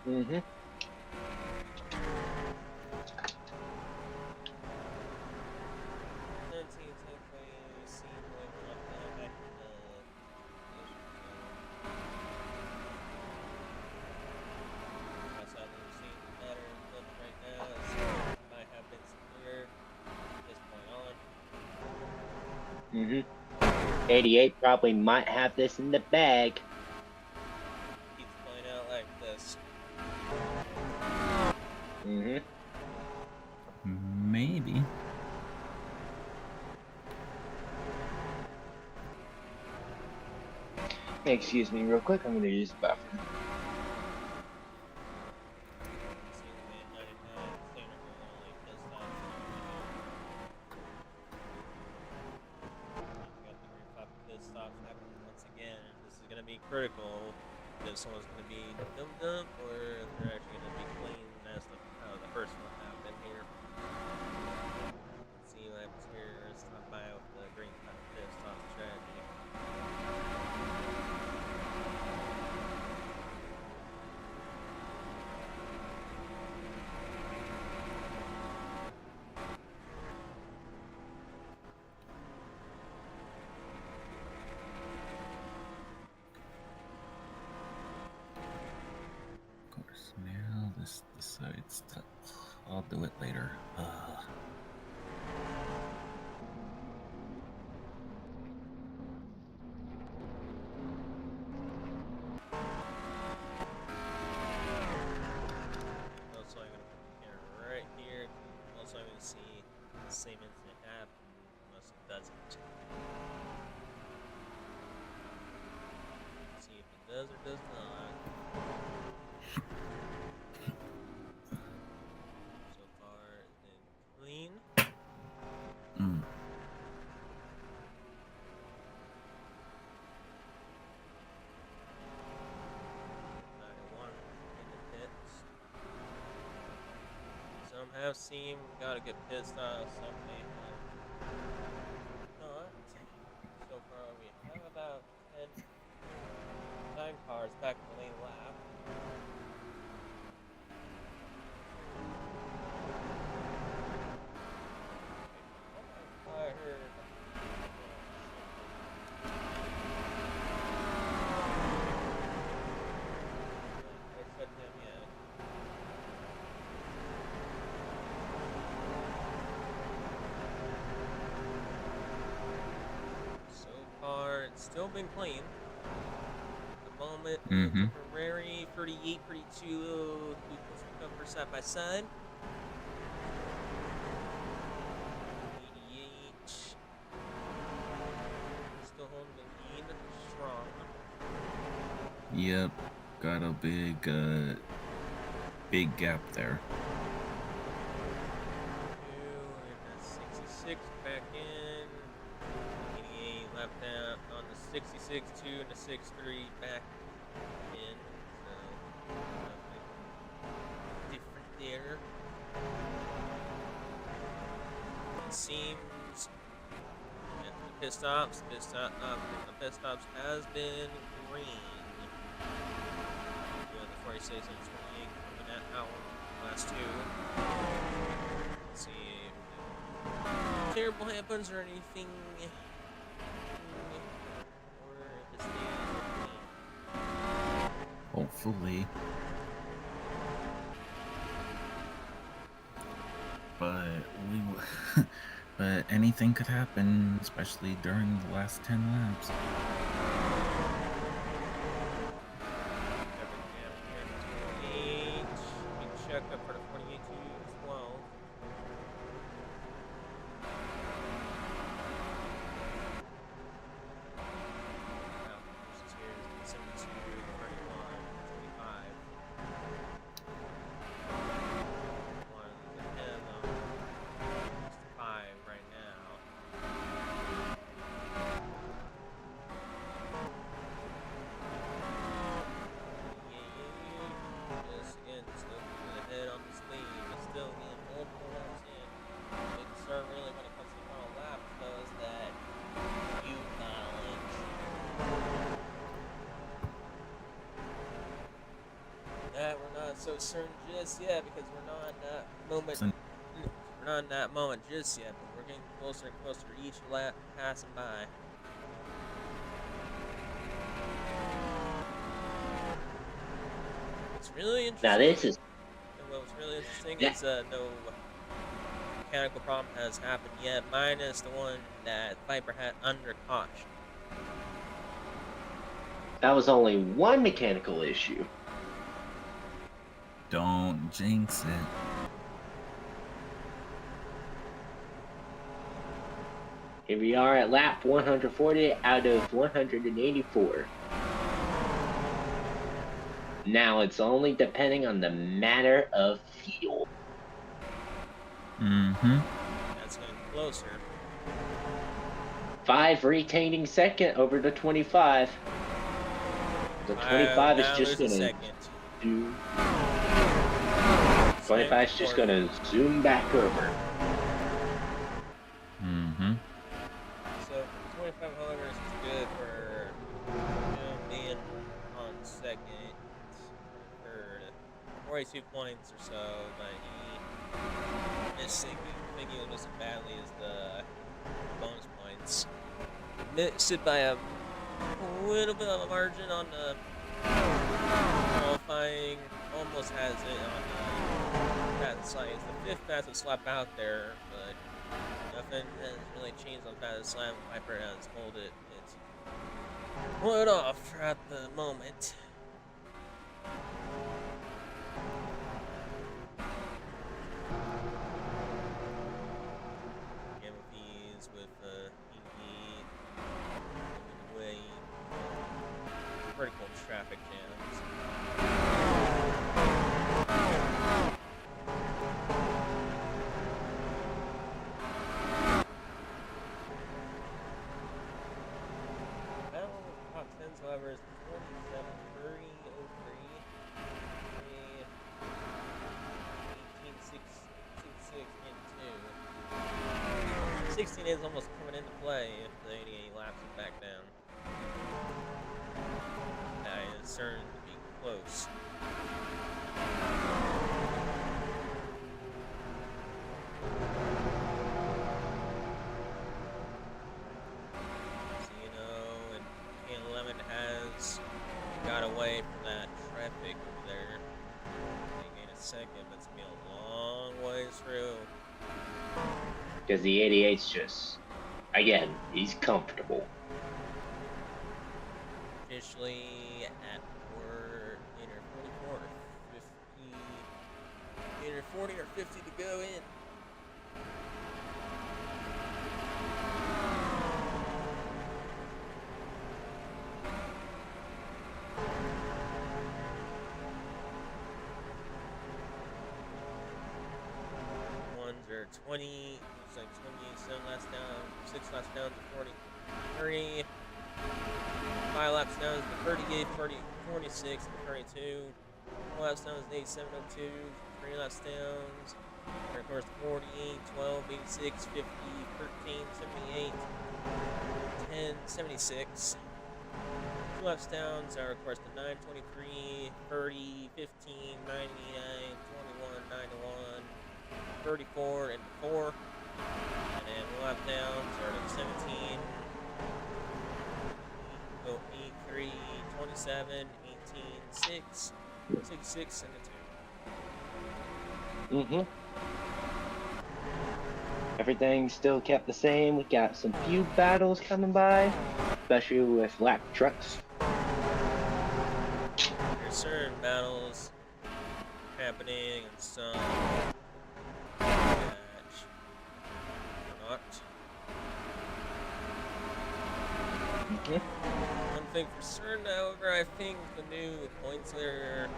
Mm-hmm. 17 takeaway seem like we're not going back to the that's how we're seeing better look right now. It might have been clear at this point on. Mm-hmm. 88 probably might have this in the bag. Keeps playing out like this. Mm-hmm. Maybe. Excuse me real quick, I'm gonna use the bathroom. Critical if someone's going to be dum-dum or if they're actually going to be clean as the first one happened here. Let's see what happens here. Let's talk about the green pit stop strategy. Now this decides to. I'll do it later. Also, I'm going to put the camera right here. Also, I'm going to see the same incident happen unless it doesn't. See if it does or does not. So far, it's been clean. Mm. 91 in the pits. Some have seen got a good pit stop, some may have not. So far, we have about 10 time cars back in the lane lap. I heard. I said him yet. So far, it's still been clean. At the moment, Mm-hmm. Ferrari 38, 32, who come for side by side. 88. Still holding the lead strong. Yep. Got a big gap there. 66 back in. 88 left out on the 66-2 and the 6-3 back in. So nothing different there. It seems that the pit stops has been green. The 46 and 28 coming out last two. Let's see if terrible happens or anything. Or if it stays clean. Hopefully. But anything could happen, especially during the last 10 laps. check up for the 48 to 12. Now, this here is 72, 31, 25. One ahead of 65 right now. Just again, still moving ahead on this lead, but still getting multiple laps in. Big concern really when it comes to the final lap was that you knowledge. That we're not so certain just yet because we're not in that moment. We're not in that moment just yet, but we're getting closer and closer each lap passing by. It's really interesting. Now this is. What's really interesting is no mechanical problem has happened yet, minus the one that Viper had under caution. That was only one mechanical issue. Don't jinx it. Here we are at lap 140 out of 184. Now it's only depending on the matter of fuel. Mm-hmm. That's getting closer. 5 retaining second over the 25. The 25 is just gonna do. 25 is just gonna zoom back over. Mm-hmm. So 25, however, is good for being on second, third, 42 points or so, but he missed thinking it was badly as the bonus points. Missed it by a little bit of a margin on the qualifying. Almost has it on the fastest slap. It's the 5th fastest lap out there, but nothing has really changed on fastest lap. Viper has pulled it. It's pulled off at the moment. Again with these, with EV, moving away, vertical traffic jams. Top 10s, however, is 27, 30, 03, 18, 6, 6, and 2. 16 is almost coming into play if the 88 laps it back down. That is certain to be close. Has got away from that traffic over there. They gained a second, but it's going to be a long way through. Because the 88's just, again, he's comfortable. Officially at either 44 or 50, either 40 or 50 to go in. Are 20, looks like 27 laps down, 6 laps down to 40, 30, 5 laps down to 38, 40, 46, and 32, 4 laps down to 8702, 3 laps down, and of course 48, 12, 86, 50, 13, 78, 10, 76. 2 laps down are of course the 9, 23, 30, 15, 99, 21, 91, 34 and 4, and then lap downs are the 17, 8, 3, 27, 18, 6, 6, 6, and a 2. Everything's still kept the same. We got some few battles coming by, especially with lap trucks. There's certain battles happening happening in some match. Not. One thing for certain, however, I think the new points leader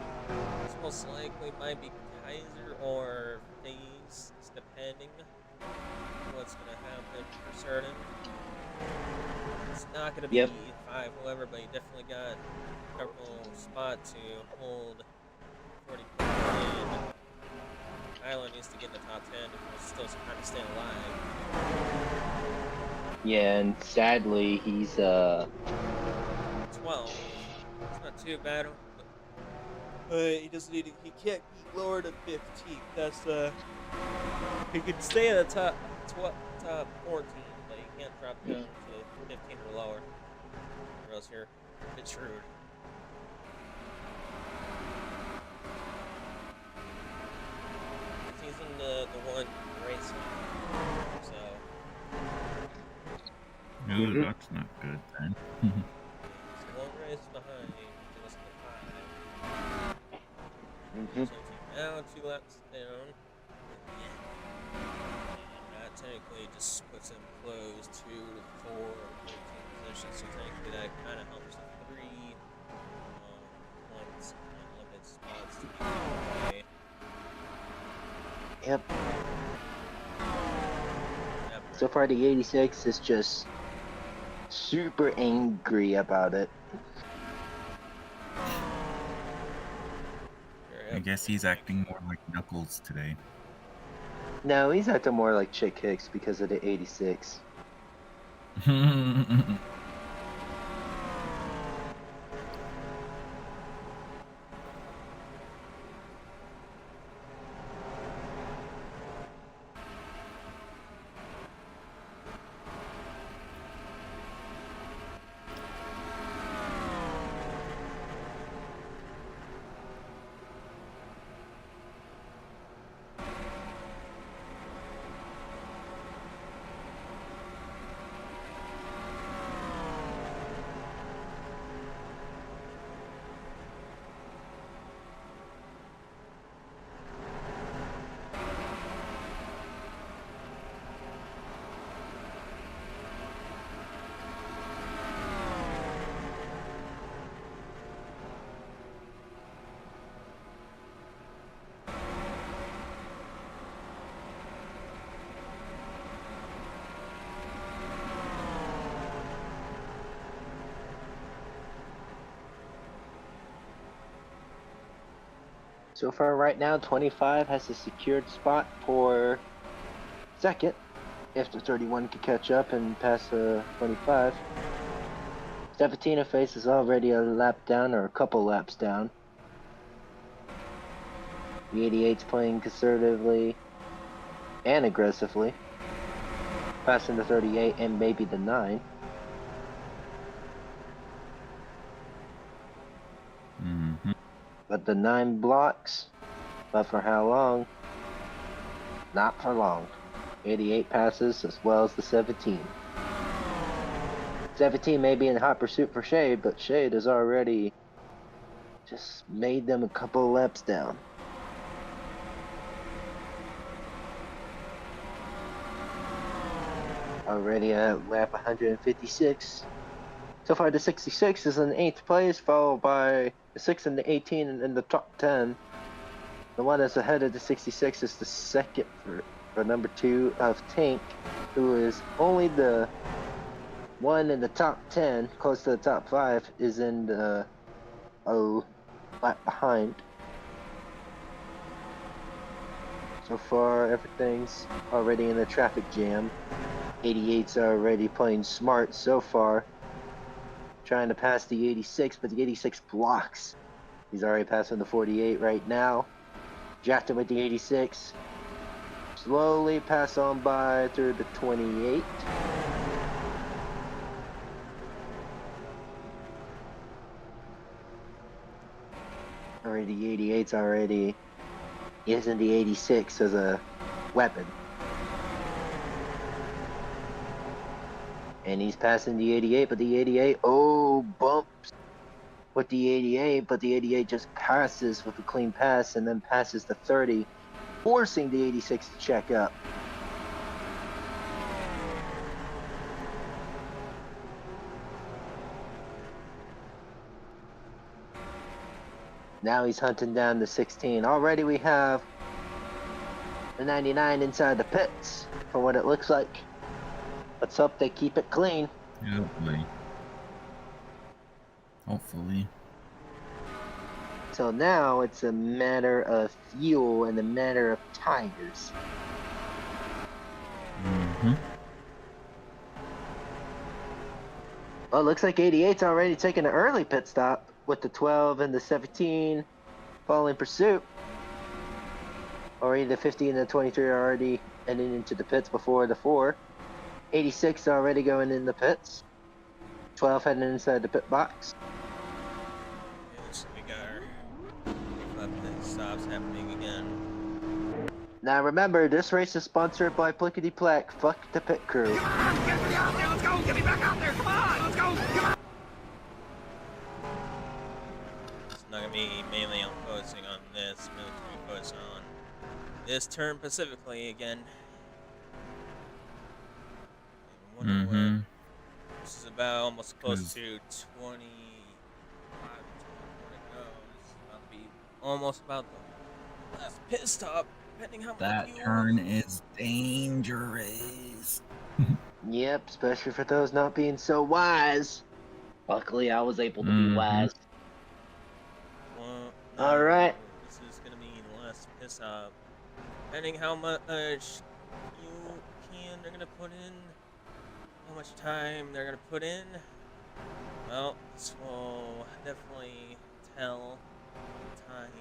most likely might be Kaiser or FaZe, depending what's going to happen for certain. It's not going to be 5, however, but you definitely got a couple spots to hold 40 points. Island needs to get in the top 10 if he wants to still kind of stay alive. Yeah, and sadly, he's 12. It's not too bad. But he doesn't need to, he can't be lower than 15. That's he can stay at the top 14, but he can't drop down to 15 or lower. Or else you're a bit screwed. He's in the one race, so. No, that's not good then. He's one race behind. Just the 5. So now 2 laps down. That technically just puts him close to the 4 position. So technically that kind of helps the 3 points unlimited spots to be away. Yep. So far, the 86 is just super angry about it. I guess he's acting more like Knuckles today. No, he's acting more like Chick Hicks because of the 86. So far, right now, 25 has a secured spot for second. If the 31 could catch up and pass 25. 17 of FaZe is already a lap down, or a couple laps down. The 88's playing conservatively and aggressively, passing the 38 and maybe the 9. But the 9 blocks, but for how long? Not for long. 88 passes as well as the 17. 17 may be in hot pursuit for Shade, but Shade has already just made them a couple laps down. Already at lap 156. So far, the 66 is in 8th place, followed by the 6 and the 18 in the top 10. The one that's ahead of the 66 is the second for number 2 of Tank, who is only the one in the top 10, close to the top 5, is in the lap behind. So far, everything's already in a traffic jam. 88's already playing smart so far, trying to pass the 86, but the 86 blocks. He's already passing the 48 right now. Jacked him with the 86. Slowly pass on by through the 28. Already the 88's already using the 86 as a weapon. And he's passing the 88, but the 88, bumps with the 88, but the 88 just passes with a clean pass and then passes the 30, forcing the 86 to check up. Now he's hunting down the 16. Already we have the 99 inside the pits, from what it looks like. Let's hope they keep it clean. Hopefully. So now it's a matter of fuel and a matter of tires. Mm-hmm. Well, it looks like 88's already taking an early pit stop with the 12 and the 17 following pursuit. Already the 50 and the 23 are already heading into the pits before the 4. 86 already going in the pits. 12 heading inside the pit box. Yes, we got our pit stops happening again. Now remember, this race is sponsored by Plickety Plack. Fuck the pit crew. Come on, get me out there. Let's go. Get me back out there. Come on. Let's go. Come on. It's not gonna be mainly on focusing on this, really to be focused on this turn specifically again. And wonder what this is about, almost close to 25 to go. This is about to be almost about the last pit stop, depending how much That fuel. turn is dangerous. Yep, especially for those not being so wise. Luckily, I was able to be wise. Well, All right. This is gonna be the last pit stop. Depending how much fuel they're gonna put in, how much time they're gonna put in. Well, this will definitely tell time.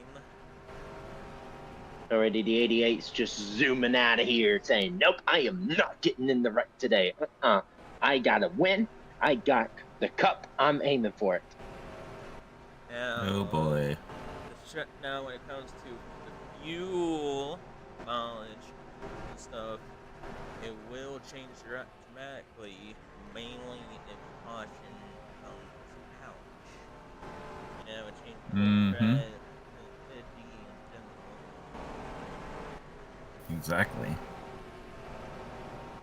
Already the 88's just zooming out of here saying, nope, I am not getting in the wreck today. I gotta win. I got the cup. I'm aiming for it. Now, Oh boy. now when it comes to the fuel mileage and stuff, it will change dramatically, mainly if caution comes out. You know, it changes the tread, the 50 in general. Exactly.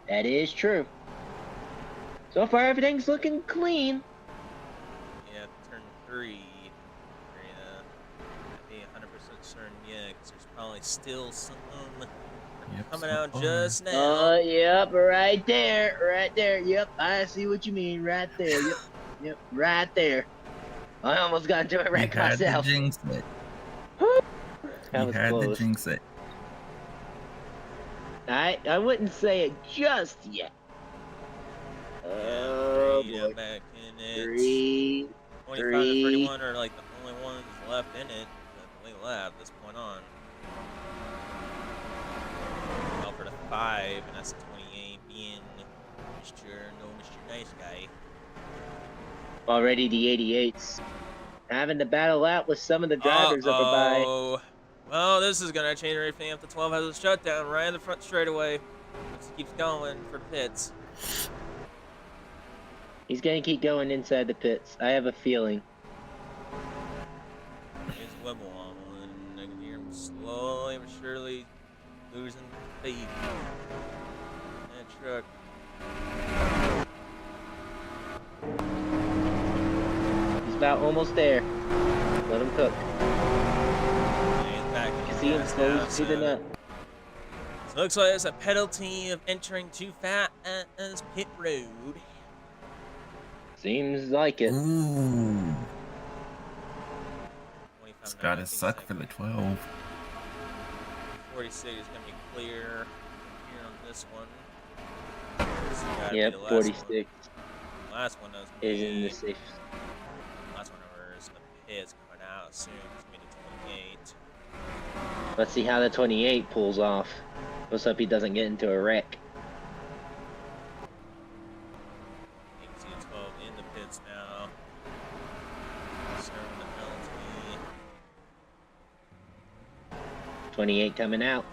That is true. So far, everything's looking clean. Yeah, turn 3. Be 100% certain yet, because there's probably still some coming out just now. Yep, right there. Yep, I see what you mean, right there. Yep, right there. I almost got into a wreck myself. To jinx it. That was close. To jinx it. I wouldn't say it just yet. Oh boy. Back in it. 3, 25 to 31 are like the only ones left in it. Only left this point on. Well, for the 5, and that's the 28 being Mr. Nice Guy. Already the 88's having to battle out with some of the drivers up by. Well, this is gonna change everything if the 12 has a shutdown right in the front straightaway. Just keeps going for the pits. He's gonna keep going inside the pits. I have a feeling. Here's Webble on, and I can hear him slowly but surely losing speed. That truck. He's about almost there. Let him cook. Back You can see him slowly speeding up. So it looks like there's a penalty of entering too fast as pit road. Seems like it. Ooh. It's gotta suck for the 12. 46 is gonna be clear here on this one. Yep, 46 Last one was is in the safe. Last one over is the pits coming out soon. It's gonna be the 28. Let's see how the 28 pulls off. Let's hope he doesn't get into a wreck. You can see the 12 in the pits now. Serving the penalty. 28 coming out.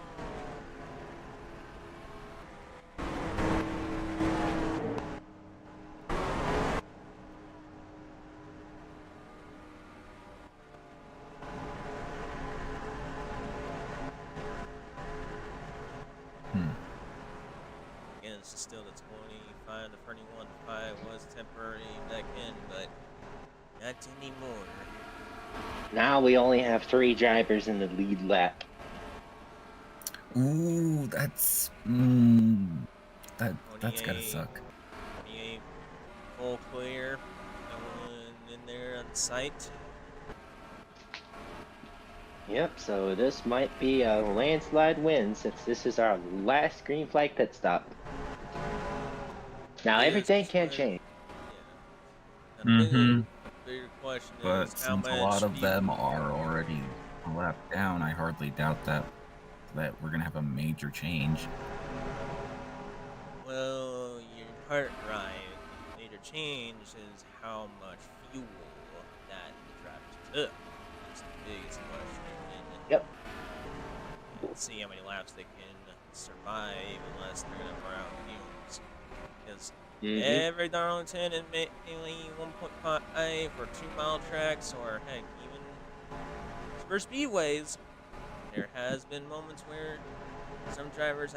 Again, it's still the 25 to 31.5 was temporary back then, but not anymore. Now we only have 3 drivers in the lead lap. Ooh, that's that's gotta 28, suck. 28 full clear. No one in there on site. Yep, so this might be a landslide win since this is our last green flag pit stop. Now everything can change. Yeah. Now, Mm-hmm. the bigger question But is how since a much lot of fuel. them are already a lap down, I hardly doubt that we're gonna have a major change. Well, you're part right. The major change is how much fuel that the drivers took. That's the biggest question. Yep. And see how many laps they can survive unless they're gonna run out of fumes. Because every Darlington and mainly 1.5 for 2-mile tracks, or heck, even for speedways, there has been moments where some drivers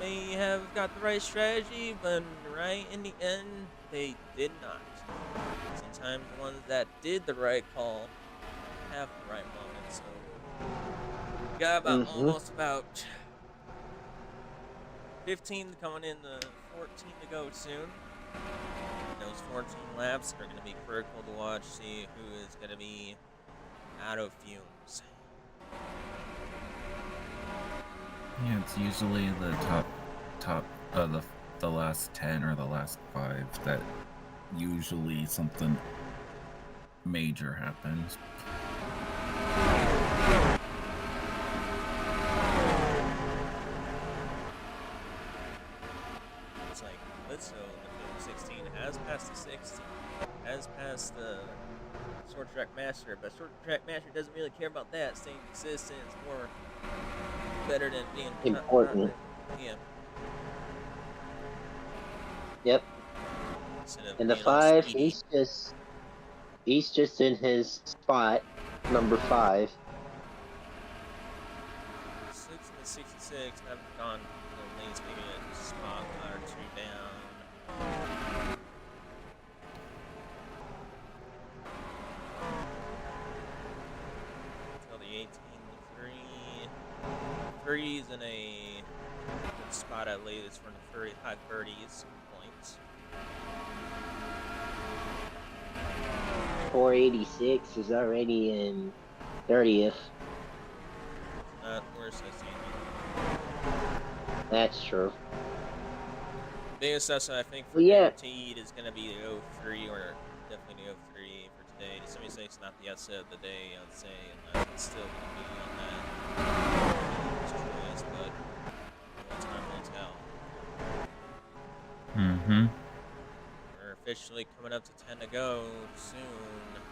may have got the right strategy, but right in the end, they did not. Sometimes the ones that did the right call have the right moment. So we got almost about 15 coming in, the 14 to go soon. And those 14 laps are going to be critical to watch, see who is going to be out of fumes. Yeah, it's usually the top of the last 10 or the last 5 that usually something major happens. It's like Blitzo in the 16 has passed the 16, has passed the short track master, but short track master doesn't really care about that. Staying consistent is more better than being Important. Yeah. Yep. In the 5, he's just in his spot, number 5. 6 and the 66 have gone at least maybe a spot or 2 down. Until the 18 to 3. 3's in a good spot at least for the high 30s points. 486 is already in 30th. Not worse, I think. That's true. Biggest upside I think for Yeah. guaranteed is going to be the 03, or definitely the 03 for today. The 76 not the upset of the day, I would say, and it's still going to be on that choice, but time will tell. Mm-hmm. We're officially coming up to 10 to go soon.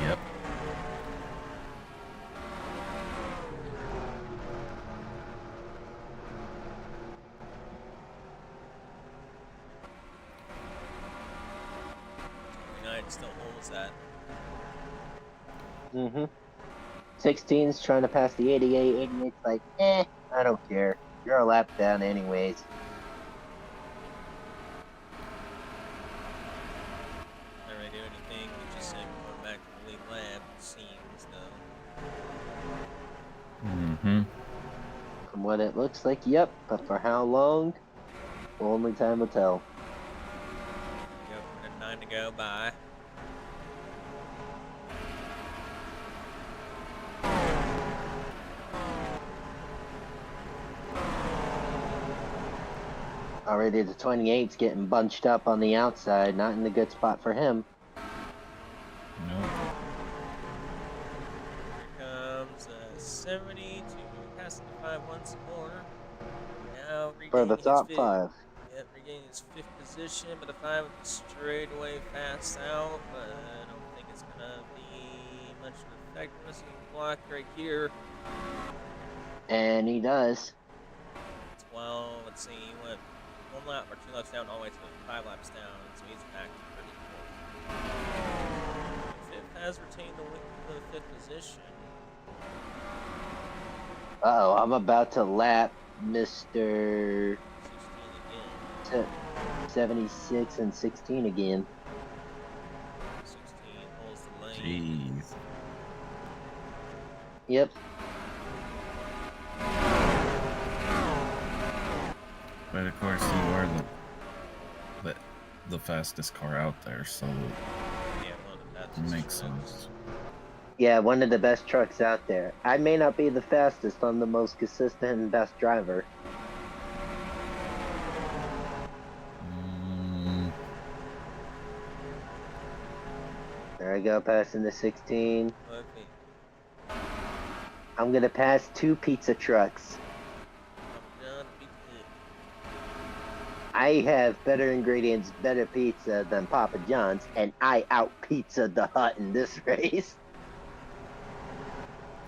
Yep. Still holds that. 16's trying to pass the 88. 88's like, I don't care. You're a lap down anyways. Not really do anything, just going back to the lead lap, it seems, though. Mm-hmm. From what it looks like, yep. But for how long? Only time will tell. Yep, 9 to go by. Already the 28's getting bunched up on the outside, not in the good spot for him. Nope. Here comes 70 to pass the 5 once more. Now For the regaining top his 5. Yep, regaining his 5th position, but the 5 straight away fast out, but I don't think it's going to be much of an effect unless he can block right here. And he does. 12, let's see, he went 1 lap or 2 laps down all the way to 5 laps down, so he's back to 34. 5th has retained the 5th position. Uh-oh, I'm about to lap Mr. 16 again. 76 and 16 again. 16 holds the lane. Jeez. Yep. But of course, you are the fastest car out there, so Yeah, one of the it fastest makes trucks. sense. Yeah, one of the best trucks out there. I may not be the fastest, I'm the most consistent and best driver. There I go, passing the 16. Okay. I'm gonna pass 2 pizza trucks. I'm done with it. I have better ingredients, better pizza than Papa John's, and I out pizza the Hut in this race.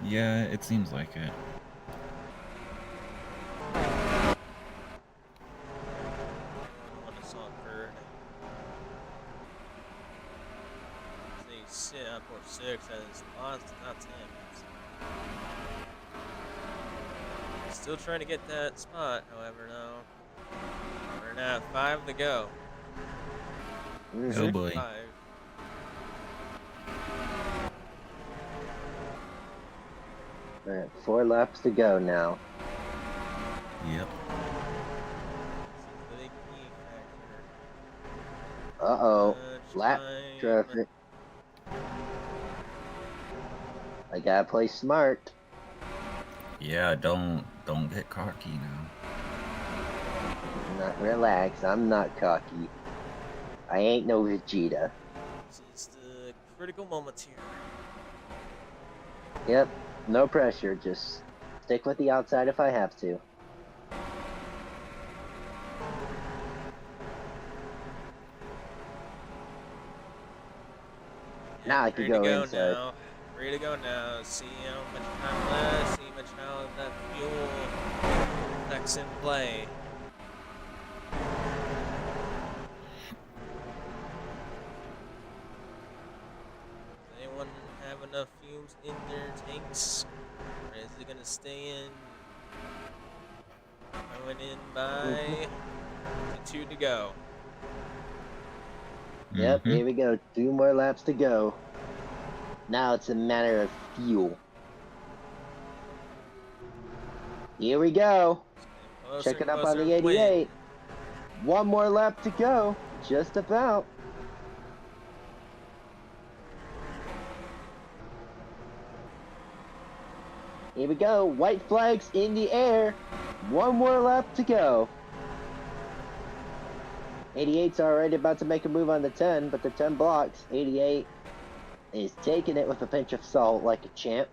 Yeah, it seems like it. I want to saw third. They sit on port 6 as lost, not 10. Still trying to get that spot, however, no. We're now 5 to go. Oh boy. 5. Alright, 4 laps to go now. Yep. This is the big key factor. Uh-oh. Much Lap time. traffic. I gotta play smart. Yeah, don't get cocky now. Not relax, I'm not cocky. I ain't no Vegeta. This is the critical moments here. Yep, no pressure, just stick with the outside if I have to. Now I can go inside. Now. Ready to go now. See how much time left. See much how that fuel effects in play. Does anyone have enough fumes in their tanks? Or is it gonna stay in? I went in by 2 to go. Yep, here we go. 2 more laps to go. Now it's a matter of fuel. Here we go. Checking up on the 88. 1 more lap to go. Just about. Here we go. White flags in the air. 1 more lap to go. 88's already about to make a move on the 10, but the 10 blocks. 88 is taking it with a pinch of salt like a champ.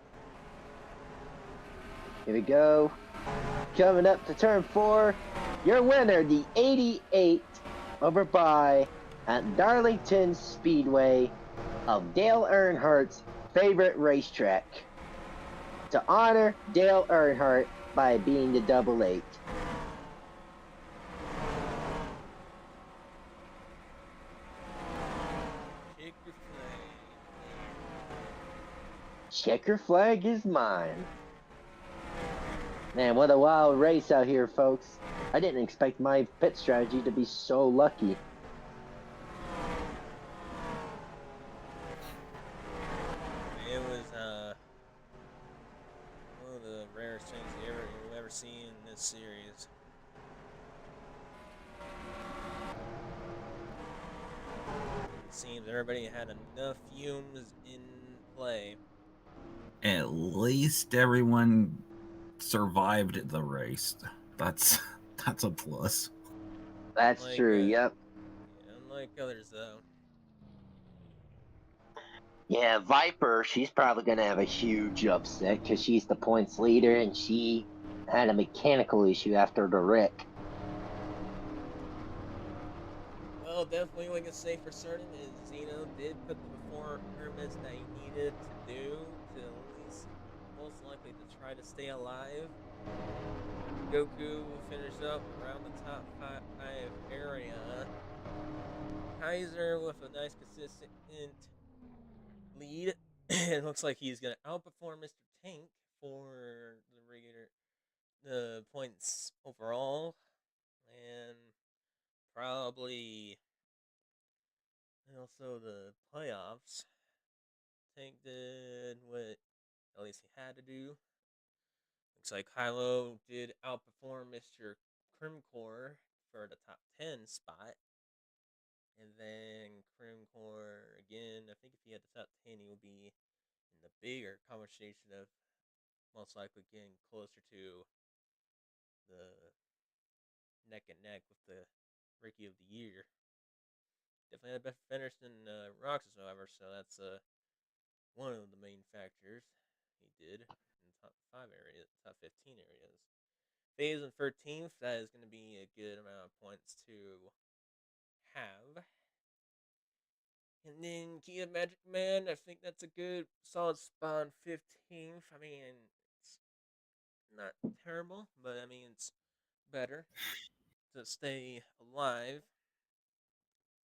Here we go. Coming up to turn 4. Your winner, the 88, over by at Darlington Speedway of Dale Earnhardt's favorite racetrack. To honor Dale Earnhardt by being the double 8. Checker flag is mine. Man, what a wild race out here, folks. I didn't expect my pit strategy to be so lucky. It was one of the rarest things you'll ever see in this series. It seems everybody had enough fumes in play. At least everyone survived the race. That's a plus. That's true, yep. Unlike others, though. Yeah, Viper, she's probably going to have a huge upset because she's the points leader and she had a mechanical issue after the wreck. Well, definitely what I can say for certain is Xeno did put the performance that he needed to do to at least most likely to try to stay alive. Goku will finish up around the top 5 area. Kaiser with a nice consistent lead. It looks like he's going to outperform Mr. Tank for the the points overall, and probably also the playoffs. Tank did what at least he had to do. Looks like Kylo did outperform Mr. Crimcore for the top 10 spot. And then Crimcore again, I think if he had the top 10, he would be in the bigger conversation of most likely getting closer to the neck and neck with the Rookie of the Year. Definitely had a better finish than Roxas, however, so that's one of the main factors he did in the top 5 areas, top 15 areas. Phase in 13th, that is going to be a good amount of points to have. And then Kia Magic Man, I think that's a good solid spot on 15th. I mean, it's not terrible, but I mean, it's better to stay alive.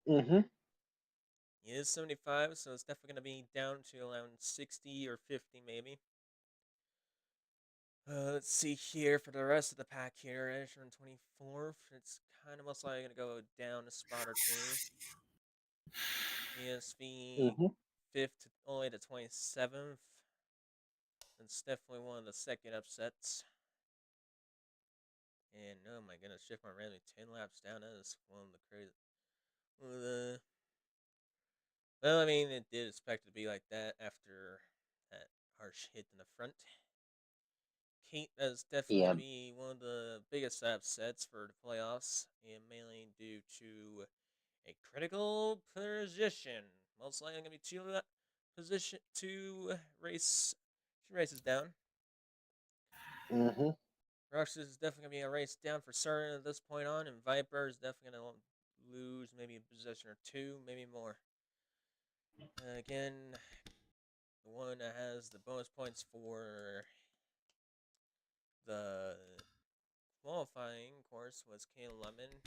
Mm-hmm. He is 75, so it's definitely going to be down to around 60 or 50 maybe. Let's see here for the rest of the pack here. Edge on 24th. It's kind of most likely going to go down a spot or two. ESV Mm-hmm. 5th to only to 27th. It's definitely one of the second upsets. And oh my goodness, shift my randomly 10 laps down. That is one of the crazy. Well, I mean, it did expect it to be like that after that harsh hit in the front. Kate, that's definitely going Yeah. to be one of the biggest upsets for the playoffs, and mainly due to a critical position. Most likely going to be two races down. Mm-hmm. Roxas is definitely going to be a race down for certain at this point on, and Viper is definitely going to lose maybe a position or two, maybe more. Again, the one that has the bonus points for the qualifying course was Kale Lemon.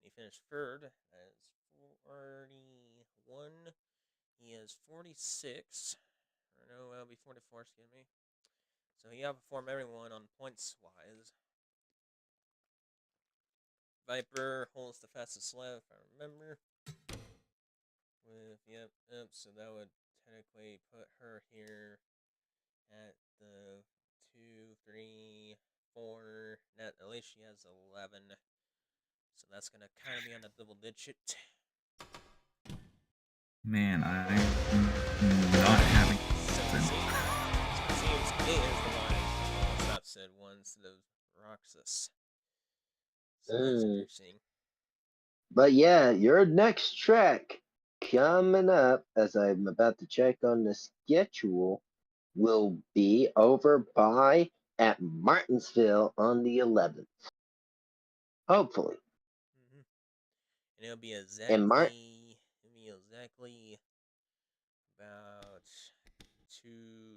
He finished third. That is 41. He is 46. Or no, that'll be 44, excuse me. So he outperformed everyone on points wise. Viper holds the fastest lap, if I remember. Yep, so that would technically put her here at the 2, 3, 4. At least she has 11. So that's going to kind of be on a double digit. Man, I'm not having. 17. So it seems it is the one almost upset one instead of Roxas. So that's Mm. interesting. But yeah, your next track coming up, as I'm about to check on the schedule, will be over by at Martinsville on the 11th. Hopefully. Mm-hmm. And it'll be And exactly about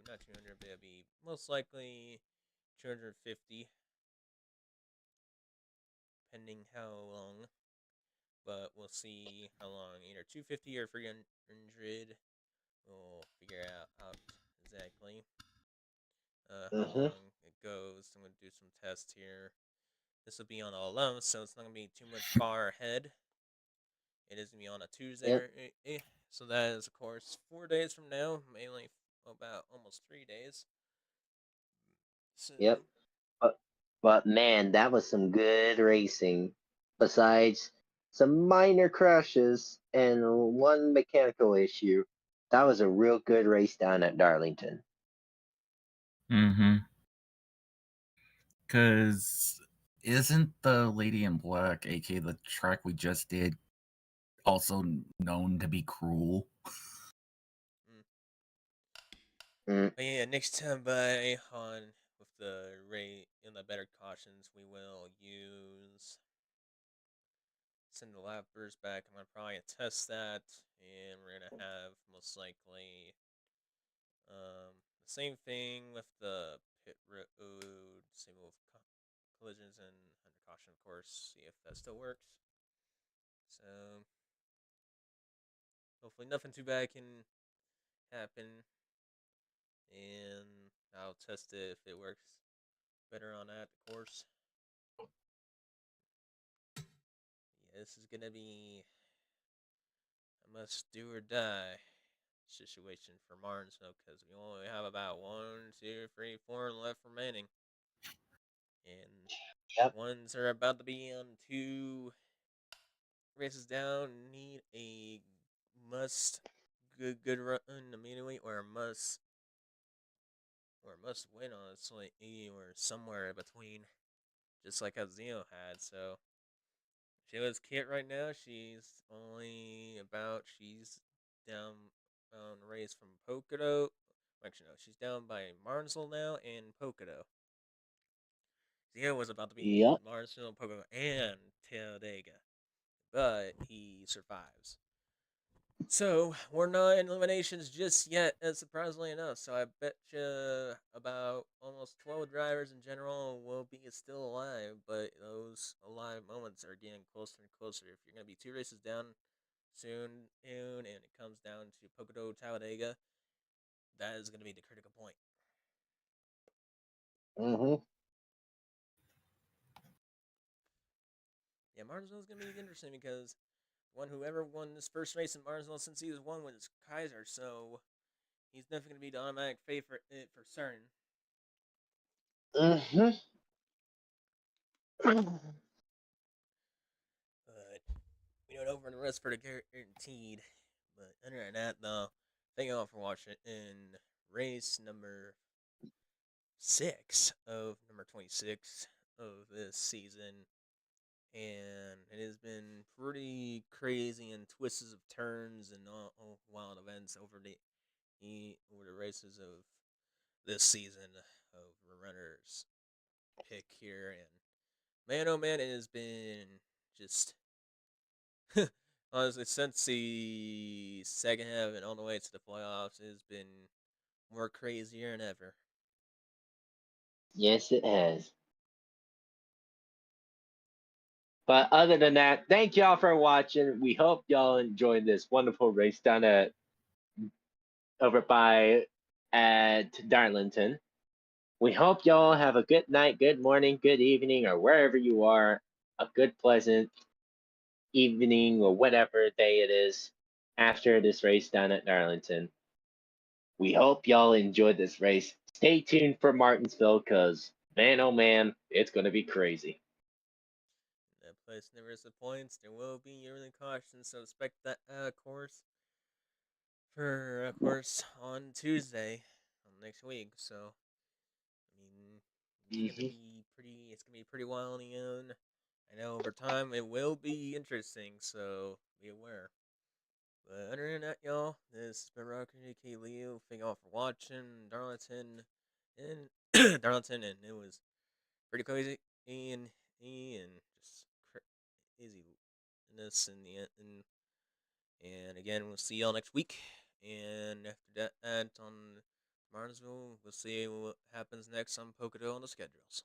not 200, but it'll be most likely 250, depending how long. But we'll see how long, either 250 or 300. We'll figure out exactly how mm-hmm. long it goes. I'm going to do some tests here. This will be on the 11th, so it's not going to be too much far ahead. It is going to be on a Tuesday. Yep. So that is, of course, 4 days from now, mainly about almost 3 days. So, Yep. But man, that was some good racing. Besides some minor crashes and one mechanical issue, that was a real good race down at Darlington. Mm-hmm. Because isn't the Lady in Black, aka the track we just did, also known to be cruel? Mm. but yeah, next time by on with the rate and the better cautions, we will send the lappers back. I'm gonna probably test that, and we're gonna have most likely the same thing with the pit road, same with collisions and under caution, of course. See if that still works. So hopefully nothing too bad can happen, and I'll test it if it works better on that, of course. Yeah, this is gonna be a must do or die situation for Martinsville because we only have about 1, 2, 3, 4 left remaining, and Yep. ones are about to be on 2 races down. Need a must good run immediately, or a must win, honestly, or somewhere in between, just like how Xeno had. So Shayla's kit right now, she's down on a race from Pocono. Actually, no, she's down by Martinsville now and Pocono. Xeno was about to be Yep. Martinsville, Pocono, and Talladega, but he survives. So we're not in eliminations just yet, surprisingly enough. So I bet you about almost 12 drivers in general will be still alive, but those alive moments are getting closer and closer. If you're gonna be 2 races down soon, and it comes down to Pocono Talladega, that is gonna be the critical point. Mm-hmm. Yeah, Martinsville's gonna be interesting because whoever won this first race in Martinsville since he was won was Kaiser, so he's definitely gonna be the automatic favorite for certain. Mm-hmm. But we don't know for the rest for the guaranteed. But other than that, though, thank you all for watching in race number 6 of number 26 of this season. And it has been pretty crazy and twists of turns and all wild events over the races of this season of runners pick here. And man, oh man, it has been just honestly, since the second half and all the way to the playoffs, it has been more crazier than ever. Yes, it has. But other than that, thank y'all for watching. We hope y'all enjoyed this wonderful race down at Darlington. We hope y'all have a good night, good morning, good evening, or wherever you are, a good pleasant evening or whatever day it is after this race down at Darlington. We hope y'all enjoyed this race. Stay tuned for Martinsville because, man, oh man, it's going to be crazy. That place never disappoints. There will be yearly caution, so expect that, of course, on Tuesday next week. So, I mean, it's gonna be pretty wild, and I know over time it will be interesting. So be aware. But other than that, y'all, this has been Rocker K. Leo. Thank y'all for watching Darlington and Darlington, and it was pretty crazy and just craziness in the end. And again, we'll see y'all next week. And after that, on Martinsville, we'll see what happens next on Pocono on the schedules.